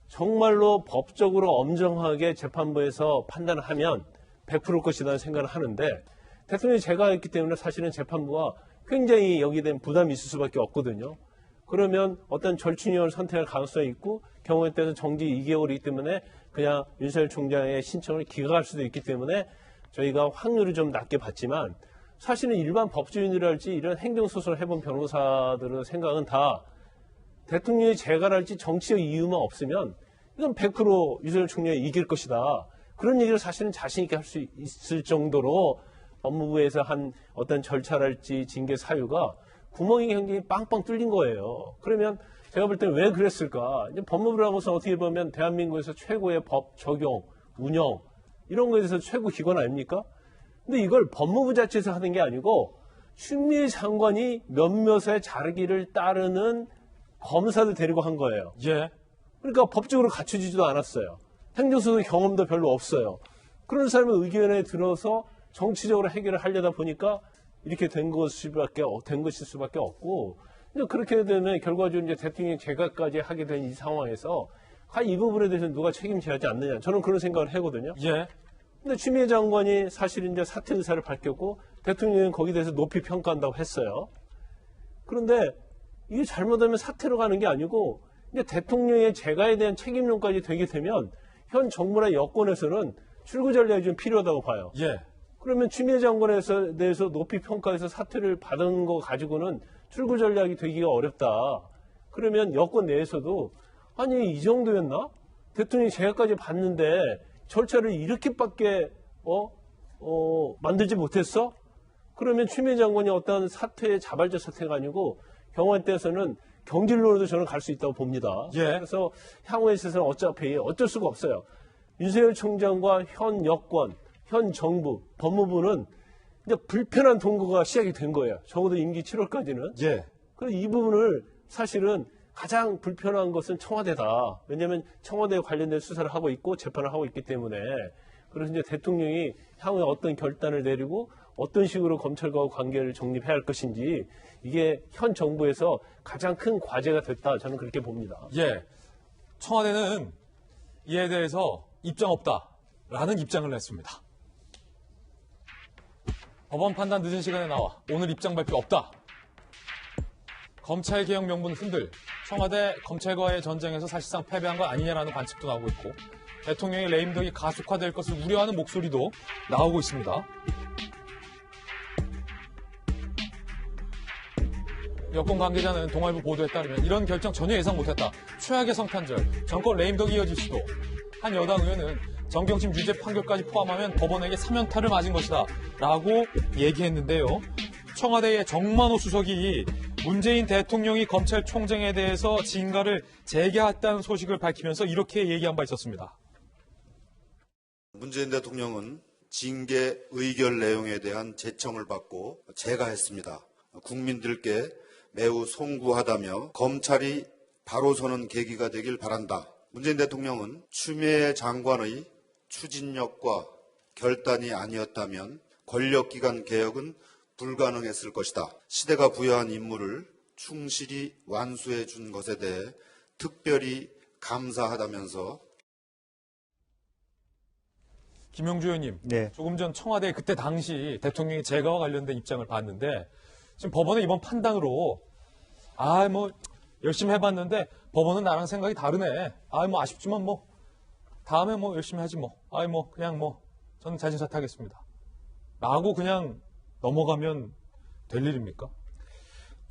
Speaker 5: 정말로 법적으로 엄정하게 재판부에서 판단을 하면 100%일 것이라는 생각을 하는데 대통령이 재가했기 때문에 사실은 재판부가 굉장히 여기에 대한 부담이 있을 수밖에 없거든요. 그러면 어떤 절충형을 선택할 가능성이 있고 경우에 따라서 정지 2개월이기 때문에 그냥 윤석열 총장의 신청을 기각할 수도 있기 때문에 저희가 확률을 좀 낮게 봤지만 사실은 일반 법조인이랄지 이런 행정소송을 해본 변호사들의 생각은 다 대통령이 재가할지 정치적 이유만 없으면 이건 100% 윤석열 총장이 이길 것이다. 그런 얘기를 사실은 자신 있게 할 수 있을 정도로 법무부에서 한 어떤 절차랄지 징계 사유가 구멍이 굉장히 빵빵 뚫린 거예요. 그러면 제가 볼 때는 왜 그랬을까? 이제 법무부라고서 어떻게 보면 대한민국에서 최고의 법 적용, 운영 이런 거에 대해서 최고 기관 아닙니까? 근데 이걸 법무부 자체에서 하는 게 아니고 추미애 장관이 몇몇의 자르기를 따르는 검사들 데리고 한 거예요.
Speaker 1: 예.
Speaker 5: 그러니까 법적으로 갖춰지지도 않았어요. 행정소송 경험도 별로 없어요. 그런 사람의 의견에 들어서 정치적으로 해결을 하려다 보니까 이렇게 된 것일 수밖에 없고, 그렇게 되면 결과적으로 이제 대통령이 재가까지 하게 된 이 상황에서 이 부분에 대해서 누가 책임져야 하지 않느냐. 저는 그런 생각을 하거든요.
Speaker 1: 예.
Speaker 5: 근데 추미애 장관이 사실 이제 사퇴 의사를 밝혔고 대통령은 거기에 대해서 높이 평가한다고 했어요. 그런데 이게 잘못하면 사퇴로 가는 게 아니고 이제 대통령의 재가에 대한 책임론까지 되게 되면 현 정부나 여권에서는 출구 전략이 좀 필요하다고 봐요.
Speaker 1: 예.
Speaker 5: 그러면 추미애 장관에 대해서 높이 평가해서 사퇴를 받은 거 가지고는 출구 전략이 되기가 어렵다. 그러면 여권 내에서도 아니 이 정도였나? 대통령이 제가까지 봤는데 절차를 이렇게밖에 만들지 못했어? 그러면 추미애 장관이 어떤 사퇴의 자발적 사퇴가 아니고 경우에 따라서는 경질로도 저는 갈 수 있다고 봅니다.
Speaker 1: 예.
Speaker 5: 그래서 향후에 있어서는 어차피 어쩔 수가 없어요. 윤석열 총장과 현 여권, 현 정부, 법무부는 이제 불편한 동거가 시작이 된 거예요. 적어도 임기 7월까지는.
Speaker 1: 예.
Speaker 5: 그래서 이 부분을 사실은 가장 불편한 것은 청와대다. 왜냐하면 청와대에 관련된 수사를 하고 있고 재판을 하고 있기 때문에. 그래서 이제 대통령이 향후에 어떤 결단을 내리고 어떤 식으로 검찰과 관계를 정립해야 할 것인지 이게 현 정부에서 가장 큰 과제가 됐다. 저는 그렇게 봅니다.
Speaker 1: 예. 청와대는 이에 대해서 입장 없다라는 입장을 냈습니다. 법원 판단 늦은 시간에 나와 오늘 입장 발표 없다. 검찰개혁 명분 흔들, 청와대 검찰과의 전쟁에서 사실상 패배한 거 아니냐라는 관측도 나오고 있고 대통령의 레임덕이 가속화될 것을 우려하는 목소리도 나오고 있습니다. 여권 관계자는 동아일보 보도에 따르면 이런 결정 전혀 예상 못했다. 최악의 성탄절, 정권 레임덕이 이어질 수도. 한 여당 의원은 정경심 유죄 판결까지 포함하면 법원에게 사면타를 맞은 것이다 라고 얘기했는데요. 청와대의 정만호 수석이 문재인 대통령이 검찰총장에 대해서 진가를 재개했다는 소식을 밝히면서 이렇게 얘기한 바 있었습니다.
Speaker 13: 문재인 대통령은 징계 의결 내용에 대한 제청을 받고 재가했습니다. 국민들께 매우 송구하다며 검찰이 바로 서는 계기가 되길 바란다. 문재인 대통령은 추미애 장관의 추진력과 결단이 아니었다면 권력기관 개혁은 불가능했을 것이다. 시대가 부여한 임무를 충실히 완수해 준 것에 대해 특별히 감사하다면서
Speaker 1: 김용주 의원님,
Speaker 7: 네.
Speaker 1: 조금 전 청와대 그때 당시 대통령이 재가와 관련된 입장을 봤는데 지금 법원의 이번 판단으로 열심히 해봤는데 법원은 나랑 생각이 다르네. 아쉽지만 다음에 열심히 하지 그냥 저는 자진 사퇴하겠습니다. 라고 그냥 넘어가면 될 일입니까?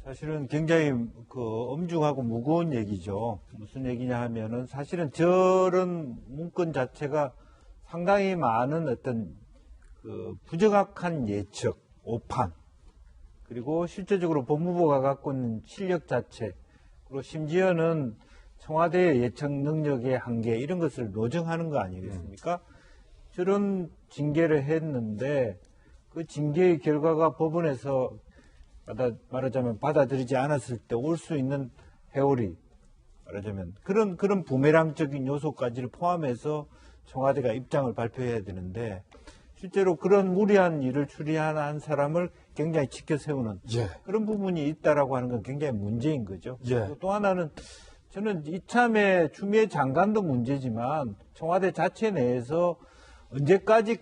Speaker 7: 사실은 굉장히 엄중하고 무거운 얘기죠. 무슨 얘기냐 하면은 사실은 저런 문건 자체가 상당히 많은 어떤 부정확한 예측, 오판, 그리고 실제적으로 법무부가 갖고 있는 실력 자체, 그리고 심지어는 청와대의 예측 능력의 한계 이런 것을 노정하는 거 아니겠습니까? 저런 징계를 했는데 그 징계의 결과가 법원에서 말하자면 받아들이지 않았을 때 올 수 있는 회오리, 말하자면 그런 부메랑적인 요소까지를 포함해서 청와대가 입장을 발표해야 되는데 실제로 그런 무리한 일을 추리한 사람을 굉장히 지켜 세우는 그런 부분이 있다라고 하는 건 굉장히 문제인 거죠. 또 하나는 저는 이참에 추미애 장관도 문제지만 청와대 자체 내에서 언제까지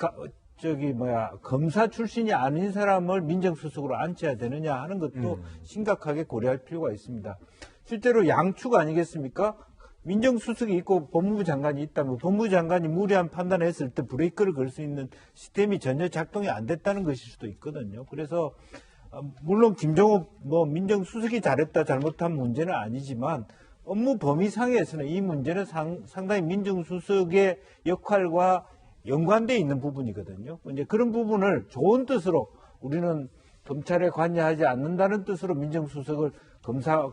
Speaker 7: 검사 출신이 아닌 사람을 민정수석으로 앉혀야 되느냐 하는 것도 심각하게 고려할 필요가 있습니다. 실제로 양축 아니겠습니까? 민정수석이 있고 법무부 장관이 있다면 법무부 장관이 무리한 판단을 했을 때 브레이크를 걸 수 있는 시스템이 전혀 작동이 안 됐다는 것일 수도 있거든요. 그래서 물론 김종욱 민정수석이 잘했다 잘못한 문제는 아니지만 업무 범위상에서는 이 문제는 상당히 민정수석의 역할과 연관되어 있는 부분이거든요. 이제 그런 부분을 좋은 뜻으로 우리는 검찰에 관여하지 않는다는 뜻으로 민정수석을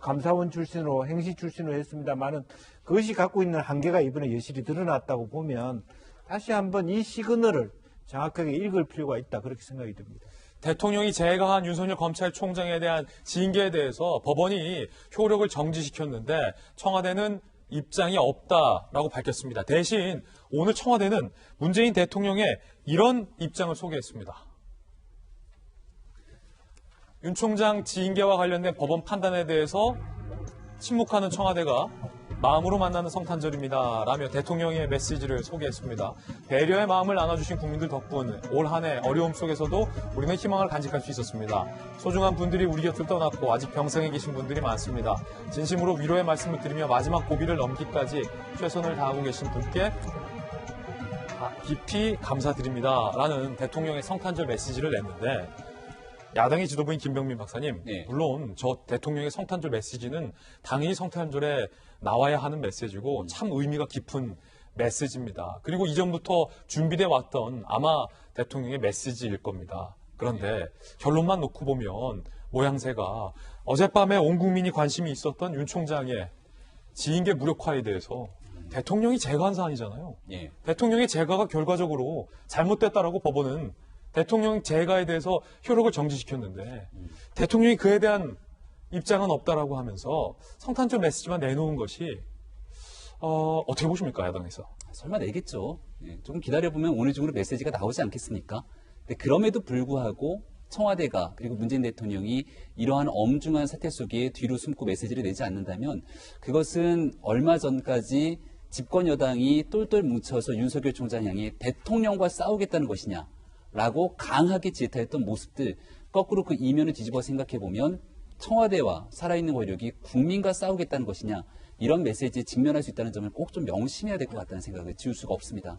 Speaker 7: 감사원 출신으로 행시 출신으로 했습니다만은 그것이 갖고 있는 한계가 이번에 여실히 드러났다고 보면 다시 한번 이 시그널을 정확하게 읽을 필요가 있다 그렇게 생각이 듭니다.
Speaker 1: 대통령이 재가한 윤석열 검찰총장에 대한 징계에 대해서 법원이 효력을 정지시켰는데 청와대는 입장이 없다라고 밝혔습니다. 대신 오늘 청와대는 문재인 대통령의 이런 입장을 소개했습니다. 윤 총장 징계와 관련된 법원 판단에 대해서 침묵하는 청와대가 마음으로 만나는 성탄절입니다 라며 대통령의 메시지를 소개했습니다. 배려의 마음을 나눠주신 국민들 덕분 올 한 해 어려움 속에서도 우리는 희망을 간직할 수 있었습니다. 소중한 분들이 우리 곁을 떠났고 아직 병상에 계신 분들이 많습니다. 진심으로 위로의 말씀을 드리며 마지막 고비를 넘기까지 최선을 다하고 계신 분께 깊이 감사드립니다 라는 대통령의 성탄절 메시지를 냈는데 야당의 지도부인 김병민 박사님,
Speaker 8: 네.
Speaker 1: 물론 저 대통령의 성탄절 메시지는 당연히 성탄절에 나와야 하는 메시지고 참 의미가 깊은 메시지입니다. 그리고 이전부터 준비돼 왔던 아마 대통령의 메시지일 겁니다. 그런데 결론만 놓고 보면 모양새가 어젯밤에 온 국민이 관심이 있었던 윤 총장의 지인계 무력화에 대해서 대통령이 제거한 사안이잖아요.
Speaker 8: 예.
Speaker 1: 대통령의 제거가 결과적으로 잘못됐다라고 법원은 대통령 제거에 대해서 효력을 정지시켰는데 대통령이 그에 대한 입장은 없다라고 하면서 성탄절 메시지만 내놓은 것이 어떻게 보십니까, 야당에서?
Speaker 8: 설마 내겠죠. 예, 조금 기다려보면 오늘 중으로 메시지가 나오지 않겠습니까? 근데 그럼에도 불구하고 청와대가 그리고 문재인 대통령이 이러한 엄중한 사태 속에 뒤로 숨고 메시지를 내지 않는다면 그것은 얼마 전까지 집권 여당이 똘똘 뭉쳐서 윤석열 총장 향해 대통령과 싸우겠다는 것이냐라고 강하게 질타했던 모습들, 거꾸로 그 이면을 뒤집어 생각해보면 청와대와 살아있는 권력이 국민과 싸우겠다는 것이냐, 이런 메시지에 직면할 수 있다는 점을 꼭 좀 명심해야 될 것 같다는 생각을 지울 수가 없습니다.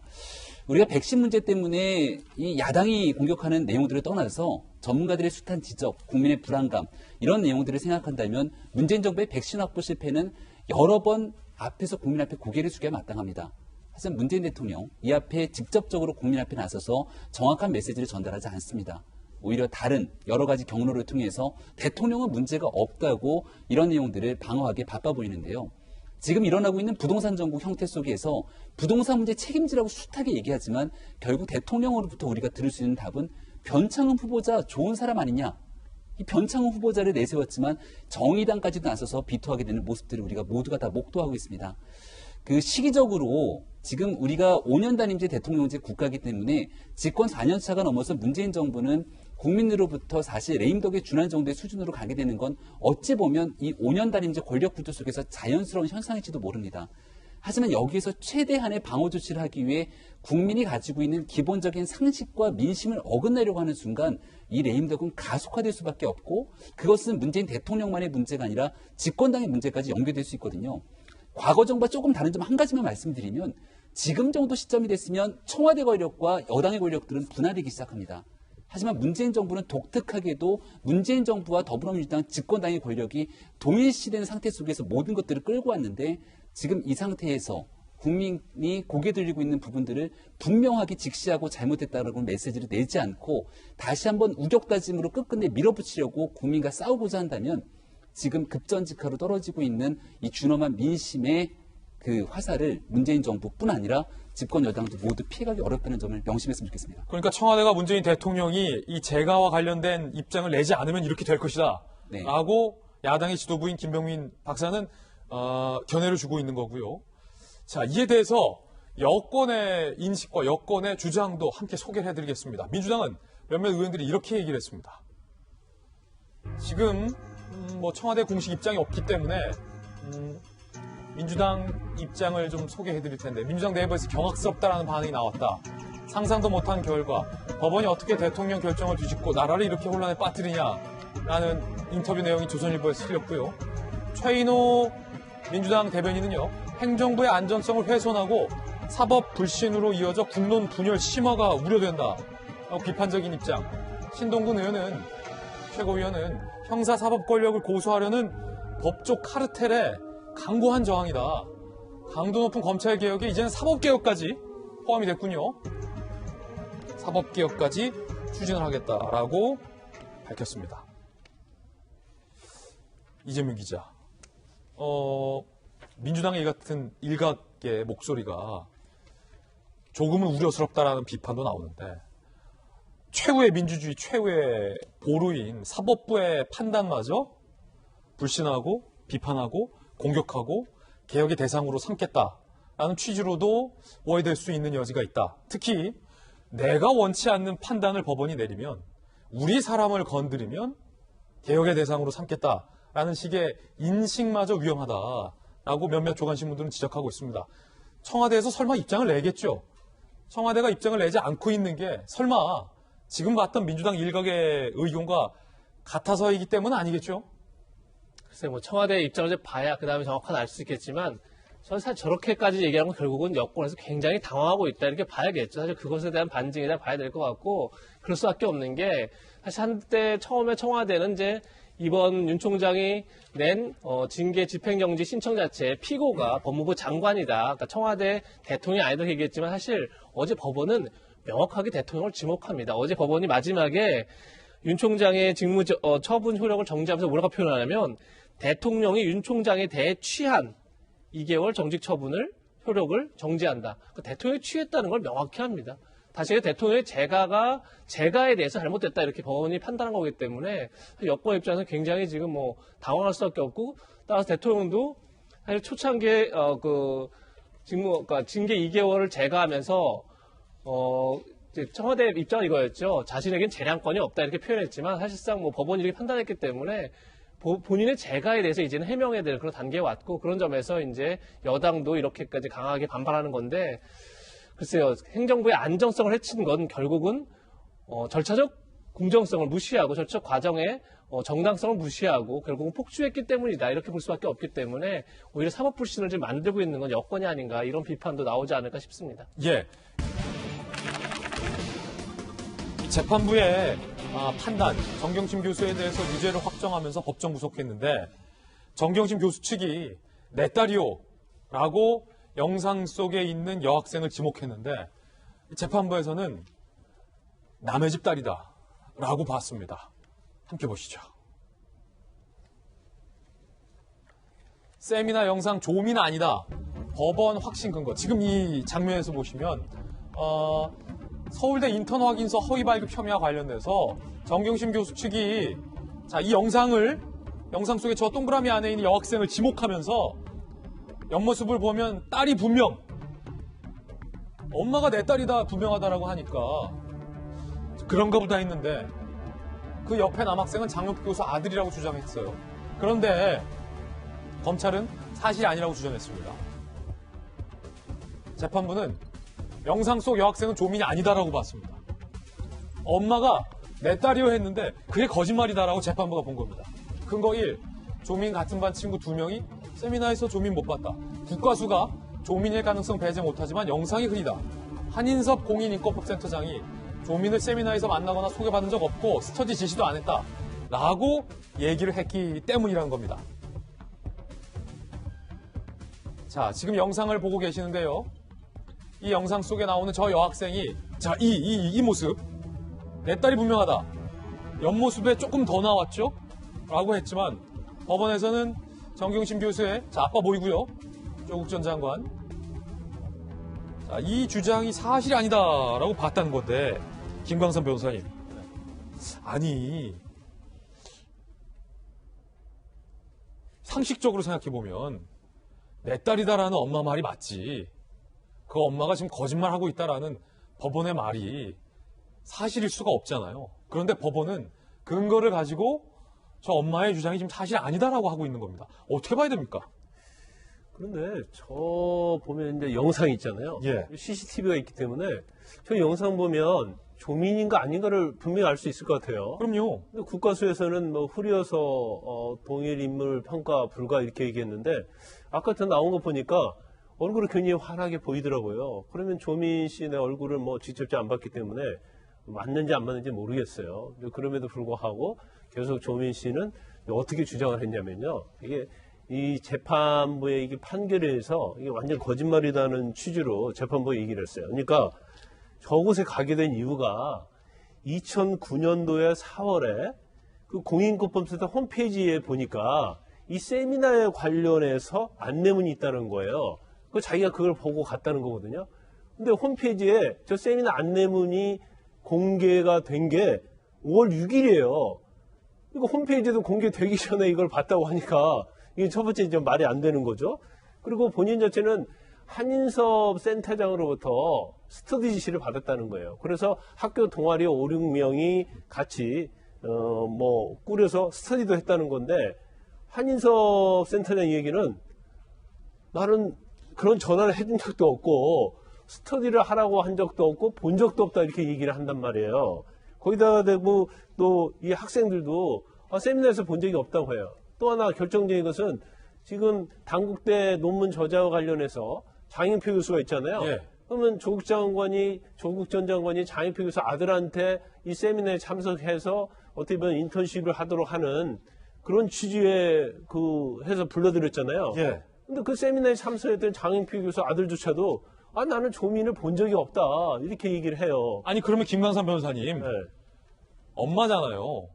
Speaker 8: 우리가 백신 문제 때문에 이 야당이 공격하는 내용들을 떠나서 전문가들의 숱한 지적, 국민의 불안감, 이런 내용들을 생각한다면 문재인 정부의 백신 확보 실패는 여러 번 앞에서 국민 앞에 고개를 숙여야 마땅합니다. 하지만 문재인 대통령 이 앞에 직접적으로 국민 앞에 나서서 정확한 메시지를 전달하지 않습니다. 오히려 다른 여러 가지 경로를 통해서 대통령은 문제가 없다고 이런 내용들을 방어하기에 바빠 보이는데요. 지금 일어나고 있는 부동산 정국 형태 속에서 부동산 문제 책임지라고 숱하게 얘기하지만 결국 대통령으로부터 우리가 들을 수 있는 답은 변창흠 후보자 좋은 사람 아니냐. 이 변창흠 후보자를 내세웠지만 정의당까지도 나서서 비토하게 되는 모습들을 우리가 모두가 다 목도하고 있습니다. 그 시기적으로 지금 우리가 5년 단임제 대통령제 국가이기 때문에 집권 4년 차가 넘어서 문재인 정부는 국민으로부터 사실 레임덕에 준한 정도의 수준으로 가게 되는 건 어찌 보면 이 5년 단임제 권력 구조 속에서 자연스러운 현상일지도 모릅니다. 하지만 여기에서 최대한의 방어 조치를 하기 위해 국민이 가지고 있는 기본적인 상식과 민심을 어긋내려고 하는 순간 이 레임덕은 가속화될 수밖에 없고 그것은 문재인 대통령만의 문제가 아니라 집권당의 문제까지 연결될 수 있거든요. 과거 정부와 조금 다른 점 한 가지만 말씀드리면 지금 정도 시점이 됐으면 청와대 권력과 여당의 권력들은 분할되기 시작합니다. 하지만 문재인 정부는 독특하게도 문재인 정부와 더불어민주당 집권당의 권력이 동일시되는 상태 속에서 모든 것들을 끌고 왔는데 지금 이 상태에서 국민이 고개 들리고 있는 부분들을 분명하게 직시하고 잘못했다라고 메시지를 내지 않고 다시 한번 우격다짐으로 끝끝내 밀어붙이려고 국민과 싸우고자 한다면 지금 급전직하로 떨어지고 있는 이 준엄한 민심의 그 화살을 문재인 정부뿐 아니라 집권 여당도 모두 피해가기 어렵다는 점을 명심했으면 좋겠습니다.
Speaker 1: 그러니까 청와대가 문재인 대통령이 이 재가와 관련된 입장을 내지 않으면 이렇게 될 것이다.
Speaker 8: 네.
Speaker 1: 라고 야당의 지도부인 김병민 박사는 견해를 주고 있는 거고요. 자, 이에 대해서 여권의 인식과 여권의 주장도 함께 소개를 해드리겠습니다. 민주당은 몇몇 의원들이 이렇게 얘기를 했습니다. 지금 청와대 공식 입장이 없기 때문에 민주당 입장을 좀 소개해드릴 텐데 민주당 내부에서 경악스럽다라는 반응이 나왔다. 상상도 못한 결과 법원이 어떻게 대통령 결정을 뒤집고 나라를 이렇게 혼란에 빠뜨리냐라는 인터뷰 내용이 조선일보에 실렸고요. 최인호 민주당 대변인은요. 행정부의 안전성을 훼손하고 사법 불신으로 이어져 국론 분열 심화가 우려된다. 비판적인 입장. 신동근 의원은 최고위원은 형사사법 권력을 고수하려는 법조 카르텔에 강고한 저항이다. 강도 높은 검찰개혁에 이제는 사법개혁까지 포함이 됐군요. 사법개혁까지 추진을 하겠다라고 밝혔습니다. 이재명 기자. 민주당의 이 같은 일각의 목소리가 조금은 우려스럽다라는 비판도 나오는데 최후의 민주주의 최후의 보루인 사법부의 판단마저 불신하고 비판하고 공격하고 개혁의 대상으로 삼겠다라는 취지로도 오해될 수 있는 여지가 있다. 특히 내가 원치 않는 판단을 법원이 내리면 우리 사람을 건드리면 개혁의 대상으로 삼겠다라는 식의 인식마저 위험하다라고 몇몇 조간신문들은 지적하고 있습니다. 청와대에서 설마 입장을 내겠죠. 청와대가 입장을 내지 않고 있는 게 설마 지금 봤던 민주당 일각의 의견과 같아서이기 때문은 아니겠죠.
Speaker 6: 글쎄, 청와대의 입장을 좀 봐야 그 다음에 정확한 알 수 있겠지만, 저는 사실 저렇게까지 얘기하는 건 결국은 여권에서 굉장히 당황하고 있다 이렇게 봐야겠죠. 사실 그것에 대한 반증이다 봐야 될 것 같고 그럴 수밖에 없는 게 사실 한때 처음에 청와대는 이제 이번 윤 총장이 낸 징계 집행정지 신청 자체의 피고가 법무부 장관이다. 그러니까 청와대 대통령이 아니다고 얘기했지만 사실 어제 법원은 명확하게 대통령을 지목합니다. 어제 법원이 마지막에 윤 총장의 직무 처분 효력을 정지하면서 뭐라고 표현하냐면 대통령이 윤 총장에 대해 취한 2개월 정직 처분을 효력을 정지한다. 그러니까 대통령이 취했다는 걸 명확히 합니다. 다시 대통령의 재가에 대해서 잘못됐다 이렇게 법원이 판단한 거기 때문에 여권 입장에서 굉장히 지금 뭐 당황할 수밖에 없고 따라서 대통령도 사실 초창기에 그러니까 징계 2개월을 재가하면서 청와대 입장은 이거였죠. 자신에겐 재량권이 없다 이렇게 표현했지만 사실상 뭐 법원이 이렇게 판단했기 때문에 본인의 재가에 대해서 이제는 해명해야 될 그런 단계에 왔고 그런 점에서 이제 여당도 이렇게까지 강하게 반발하는 건데 글쎄요, 행정부의 안정성을 해친 건 결국은 절차적 공정성을 무시하고 절차적 과정의 정당성을 무시하고 결국은 폭주했기 때문이다 이렇게 볼 수밖에 없기 때문에 오히려 사법 불신을 좀 만들고 있는 건 여권이 아닌가 이런 비판도 나오지 않을까 싶습니다.
Speaker 1: 예. 재판부의 판단, 정경심 교수에 대해서 유죄를 확정하면서 법정 구속했는데 정경심 교수 측이 내 딸이요라고 영상 속에 있는 여학생을 지목했는데 재판부에서는 남의 집 딸이다 라고 봤습니다. 함께 보시죠. 쌤이나 영상 조민 아니다. 법원 확신 근거. 지금 이 장면에서 보시면 서울대 인턴 확인서 허위 발급 혐의와 관련돼서 정경심 교수 측이 이 영상 속에 저 동그라미 안에 있는 여학생을 지목하면서 옆모습을 보면 딸이 분명 엄마가 내 딸이다 분명하다라고 하니까 그런가 보다 했는데 그 옆에 남학생은 장혁 교수 아들이라고 주장했어요. 그런데 검찰은 사실이 아니라고 주장했습니다. 재판부는 영상 속 여학생은 조민이 아니다라고 봤습니다. 엄마가 내 딸이요 했는데 그게 거짓말이다라고 재판부가 본 겁니다. 근거 1. 조민 같은 반 친구 2명이 세미나에서 조민 못 봤다. 국가수가 조민일 가능성 배제 못하지만 영상이 흐리다. 한인섭 공인인권법센터장이 조민을 세미나에서 만나거나 소개받은 적 없고 스터디 지시도 안 했다. 라고 얘기를 했기 때문이라는 겁니다. 자, 지금 영상을 보고 계시는데요. 이 영상 속에 나오는 저 여학생이 이 모습 내 딸이 분명하다. 옆모습에 조금 더 나왔죠? 라고 했지만 법원에서는 정경심 교수의 아빠 보이고요. 조국 전 장관 이 주장이 사실이 아니다라고 봤다는 건데 김광선 변호사님 아니 상식적으로 생각해보면 내 딸이다라는 엄마 말이 맞지 그 엄마가 지금 거짓말하고 있다라는 법원의 말이 사실일 수가 없잖아요. 그런데 법원은 근거를 가지고 저 엄마의 주장이 지금 사실 아니다라고 하고 있는 겁니다. 어떻게 봐야 됩니까?
Speaker 5: 그런데 저 보면 이제 영상이 있잖아요.
Speaker 1: 예.
Speaker 5: CCTV가 있기 때문에 저 영상 보면 조민인가 아닌가를 분명히 알 수 있을 것 같아요.
Speaker 1: 그럼요.
Speaker 5: 근데 국가수에서는 뭐 흐려서 동일 인물 평가 불가 이렇게 얘기했는데 아까 전 나온 거 보니까 얼굴이 굉장히 환하게 보이더라고요. 그러면 조민 씨의 얼굴을 뭐 직접 안 봤기 때문에 맞는지 안 맞는지 모르겠어요. 그럼에도 불구하고 계속 조민 씨는 어떻게 주장을 했냐면요. 이게 이 재판부의 이게 판결에서 이게 완전 거짓말이라는 취지로 재판부에 얘기를 했어요. 그러니까 저곳에 가게 된 이유가 2009년도에 4월에 그 공인권법센터 홈페이지에 보니까 이 세미나에 관련해서 안내문이 있다는 거예요. 그 자기가 그걸 보고 갔다는 거거든요. 근데 홈페이지에 저 세미나 안내문이 공개가 된 게 5월 6일이에요. 이거 홈페이지에도 공개되기 전에 이걸 봤다고 하니까 이게 첫 번째 좀 말이 안 되는 거죠. 그리고 본인 자체는 한인섭 센터장으로부터 스터디 지시를 받았다는 거예요. 그래서 학교 동아리 5, 6명이 같이 꾸려서 스터디도 했다는 건데 한인섭 센터장 얘기는 나는 그런 전화를 해준 적도 없고 스터디를 하라고 한 적도 없고 본 적도 없다 이렇게 얘기를 한단 말이에요. 거기다가 대고 또 이 학생들도 세미나에서 본 적이 없다고 해요. 또 하나 결정적인 것은 지금 당국대 논문 저자와 관련해서 장인표 교수가 있잖아요.
Speaker 1: 예.
Speaker 5: 그러면 조국 전 장관이 장인표 교수 아들한테 이 세미나에 참석해서 어떻게 보면 인턴십을 하도록 하는 그런 취지의 해서 불러드렸잖아요.
Speaker 1: 예.
Speaker 5: 근데 그 세미나에 참석했던 장인표 교수 아들조차도 나는 조민을 본 적이 없다. 이렇게 얘기를 해요.
Speaker 1: 아니, 그러면 김광삼 변호사님,
Speaker 5: 네.
Speaker 1: 엄마잖아요.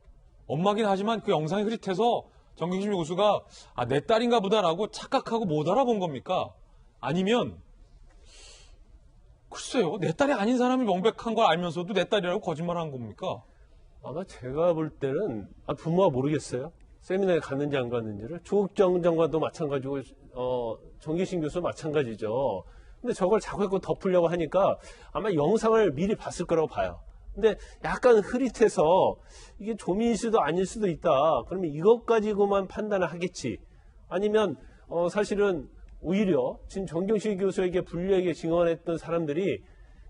Speaker 1: 엄마긴 하지만 그 영상이 흐릿해서 정경심 교수가 내 딸인가 보다라고 착각하고 못 알아본 겁니까? 아니면 글쎄요, 내 딸이 아닌 사람이 명백한 걸 알면서도 내 딸이라고 거짓말한 겁니까?
Speaker 5: 아마 제가 볼 때는 부모가 모르겠어요. 세미나에 갔는지 안 갔는지를. 조국 전 장관도 마찬가지고 정기신 교수 마찬가지죠. 근데 저걸 자꾸 덮으려고 하니까 아마 영상을 미리 봤을 거라고 봐요. 근데 약간 흐릿해서 이게 조민일 수도 아닐 수도 있다. 그러면 이것 가지고만 판단을 하겠지. 아니면 사실은 오히려 지금 정경심 교수에게 불리하게 증언했던 사람들이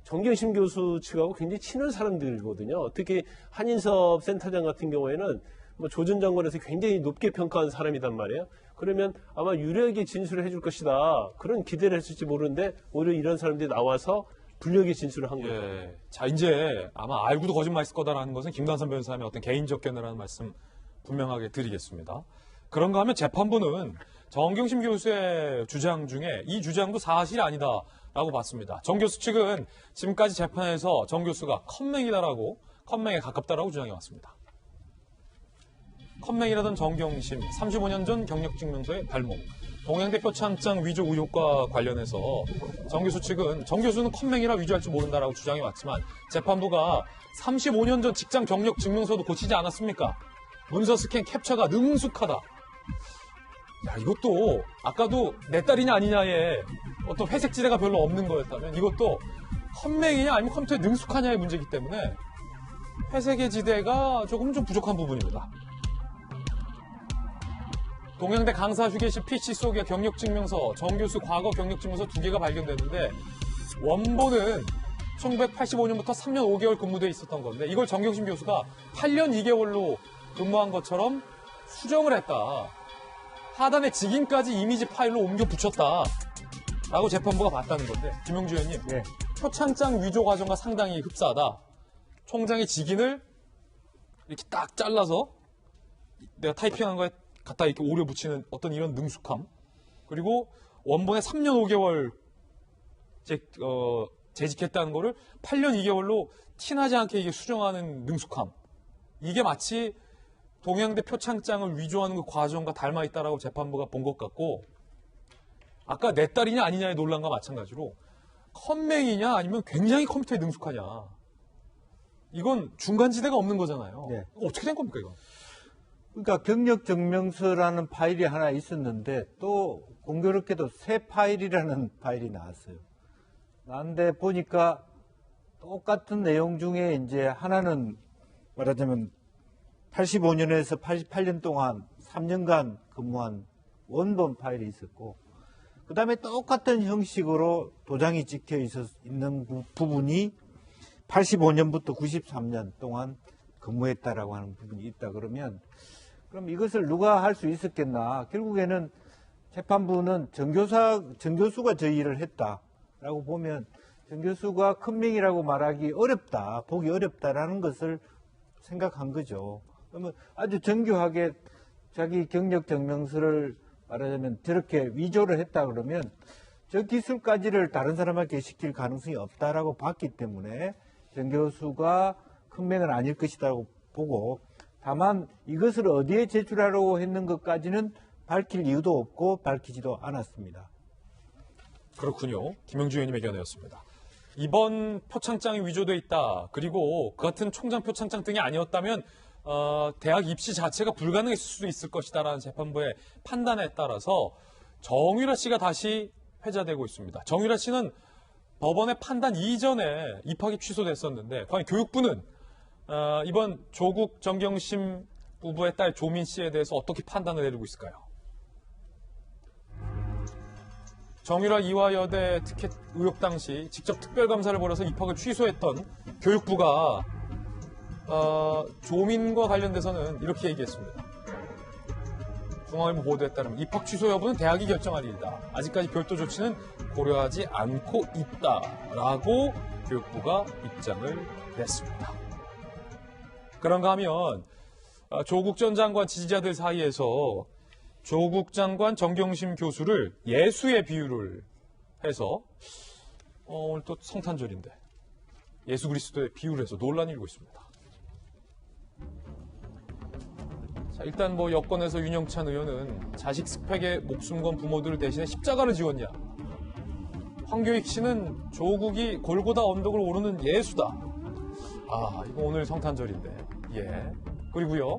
Speaker 5: 정경심 교수 측하고 굉장히 친한 사람들이거든요. 특히 한인섭 센터장 같은 경우에는 조 전 장관에서 굉장히 높게 평가한 사람이단 말이에요. 그러면 아마 유리하게 진술을 해줄 것이다. 그런 기대를 했을지 모르는데 오히려 이런 사람들이 나와서 불리하게 진술을 한 거예요.
Speaker 1: 예. 자, 이제 아마 알고도 거짓말했을 거다라는 것은 김광삼 변호사님의 어떤 개인적 견해라는 말씀 분명하게 드리겠습니다. 그런가 하면 재판부는 정경심 교수의 주장 중에 이 주장도 사실이 아니다라고 봤습니다. 정 교수 측은 지금까지 재판에서 정 교수가 컴맹에 가깝다라고 주장해왔습니다. 컴맹이라던 정경심 35년 전 경력증명서의 발목, 동양대 표창장 위조 의혹과 관련해서 정 교수 측은 정 교수는 컴맹이라 위조할 줄 모른다라고 주장해왔지만 재판부가 35년 전 직장 경력 증명서도 고치지 않았습니까? 문서 스캔 캡처가 능숙하다. 야, 이것도 아까도 내 딸이냐 아니냐에 어떤 회색지대가 별로 없는 거였다면 이것도 컴맹이냐 아니면 컴퓨터에 능숙하냐의 문제이기 때문에 회색의 지대가 조금 좀 부족한 부분입니다. 동양대 강사 휴게실 PC 속에 경력증명서, 정 교수 과거 경력증명서 2개가 발견됐는데 원본은 1985년부터 3년 5개월 근무돼 있었던 건데 이걸 정경심 교수가 8년 2개월로 근무한 것처럼 수정을 했다. 하단에 직인까지 이미지 파일로 옮겨 붙였다. 라고 재판부가 봤다는 건데 김용주 의원님,
Speaker 7: 네.
Speaker 1: 표창장 위조 과정과 상당히 흡사하다. 총장의 직인을 이렇게 딱 잘라서 내가 타이핑한 거에 갖다 이렇게 오려 붙이는 어떤 이런 능숙함, 그리고 원본에 3년 5개월 재직했다는 거를 8년 2개월로 티나지 않게 이게 수정하는 능숙함, 이게 마치 동양대 표창장을 위조하는 그 과정과 닮아 있다라고 재판부가 본 것 같고, 아까 내 딸이냐 아니냐의 논란과 마찬가지로 컴맹이냐 아니면 굉장히 컴퓨터에 능숙하냐, 이건 중간지대가 없는 거잖아요.
Speaker 7: 네.
Speaker 1: 어떻게 된 겁니까 이건?
Speaker 7: 그러니까 경력증명서라는 파일이 하나 있었는데 또 공교롭게도 새 파일이라는 파일이 나왔어요. 나왔는데 보니까 똑같은 내용 중에 이제 하나는 말하자면 85년에서 88년 동안 3년간 근무한 원본 파일이 있었고, 그 다음에 똑같은 형식으로 도장이 찍혀 있는 부분이 85년부터 93년 동안 근무했다라고 하는 부분이 있다 그러면, 그럼 이것을 누가 할 수 있었겠나? 결국에는 재판부는 정 교수가 저 일을 했다라고 보면 정 교수가 컴맹이라고 말하기 어렵다, 보기 어렵다라는 것을 생각한 거죠. 그러면 아주 정교하게 자기 경력 증명서를 말하자면 저렇게 위조를 했다 그러면 저 기술까지를 다른 사람에게 시킬 가능성이 없다라고 봤기 때문에 정 교수가 컴맹은 아닐 것이라고 보고, 다만 이것을 어디에 제출하려고 했는 것까지는 밝힐 이유도 없고 밝히지도 않았습니다.
Speaker 1: 그렇군요. 김영주 의원님의 견해였습니다. 이번 표창장이 위조돼 있다. 그리고 그 같은 총장 표창장 등이 아니었다면 대학 입시 자체가 불가능했을 수도 있을 것이다라는 재판부의 판단에 따라서 정유라 씨가 다시 회자되고 있습니다. 정유라 씨는 법원의 판단 이전에 입학이 취소됐었는데 과연 교육부는 이번 조국 정경심 부부의 딸 조민 씨에 대해서 어떻게 판단을 내리고 있을까요? 정유라 이화여대 티켓 의혹 당시 직접 특별감사를 벌여서 입학을 취소했던 교육부가 조민과 관련돼서는 이렇게 얘기했습니다. 중앙일보 보도에 따르면 입학 취소 여부는 대학이 결정할 일이다. 아직까지 별도 조치는 고려하지 않고 있다라고 교육부가 입장을 냈습니다. 그런가 하면 조국 전 장관 지지자들 사이에서 조국 장관 정경심 교수를 예수에 비유를 해서 오늘 또 성탄절인데 예수 그리스도에 비유를 해서 논란이 일고 있습니다. 자, 일단 뭐 여권에서 윤영찬 의원은 자식 스펙에 목숨 건 부모들 대신에 십자가를 지었냐. 황교익 씨는 조국이 골고다 언덕을 오르는 예수다. 아, 이거 오늘 성탄절인데. 예. 그리고요.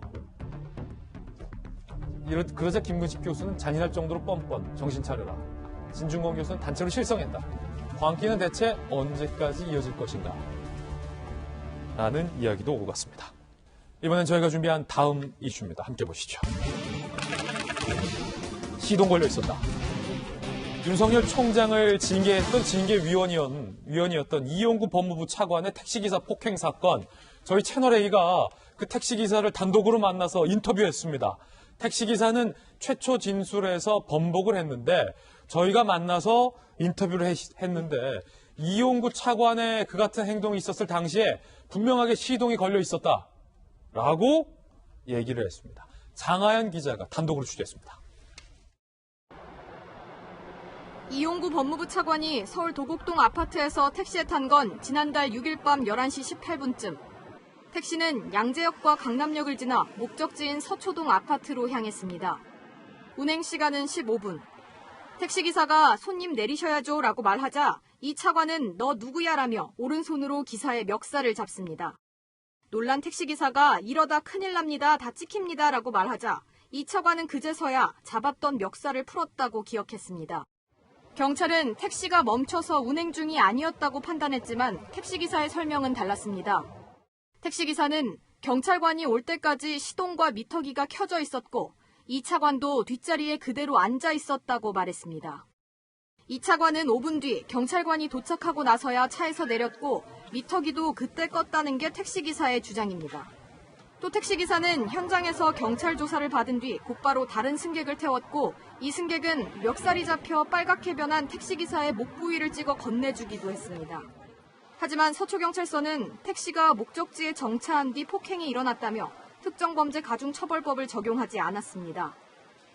Speaker 1: 그러자 김근식 교수는 잔인할 정도로 뻔뻔, 정신 차려라. 진중권 교수는 단체로 실성했다. 광기는 대체 언제까지 이어질 것인가? 라는 이야기도 오고 갔습니다. 이번엔 저희가 준비한 다음 이슈입니다. 함께 보시죠. 시동 걸려 있었다. 윤석열 총장을 징계했던 징계위원이었던 이용구 법무부 차관의 택시기사 폭행 사건. 저희 채널A가 그 택시기사를 단독으로 만나서 인터뷰했습니다. 택시기사는 최초 진술에서 번복을 했는데 저희가 만나서 인터뷰를 했는데 이용구 차관의 그 같은 행동이 있었을 당시에 분명하게 시동이 걸려 있었다라고 얘기를 했습니다. 장하연 기자가 단독으로 취재했습니다.
Speaker 14: 이용구 법무부 차관이 서울 도곡동 아파트에서 택시에 탄 건 지난달 6일 밤 11시 18분쯤. 택시는 양재역과 강남역을 지나 목적지인 서초동 아파트로 향했습니다. 운행 시간은 15분. 택시기사가 손님 내리셔야죠 라고 말하자 이 차관은 너 누구야라며 오른손으로 기사의 멱살을 잡습니다. 놀란 택시기사가 이러다 큰일 납니다. 다 찍힙니다 라고 말하자 이 차관은 그제서야 잡았던 멱살을 풀었다고 기억했습니다. 경찰은 택시가 멈춰서 운행 중이 아니었다고 판단했지만 택시기사의 설명은 달랐습니다. 택시기사는 경찰관이 올 때까지 시동과 미터기가 켜져 있었고 이 차관도 뒷자리에 그대로 앉아 있었다고 말했습니다. 이 차관은 5분 뒤 경찰관이 도착하고 나서야 차에서 내렸고 미터기도 그때 껐다는 게 택시기사의 주장입니다. 또 택시기사는 현장에서 경찰 조사를 받은 뒤 곧바로 다른 승객을 태웠고 이 승객은 멱살이 잡혀 빨갛게 변한 택시기사의 목 부위를 찍어 건네주기도 했습니다. 하지만 서초경찰서는 택시가 목적지에 정차한 뒤 폭행이 일어났다며 특정범죄 가중처벌법을 적용하지 않았습니다.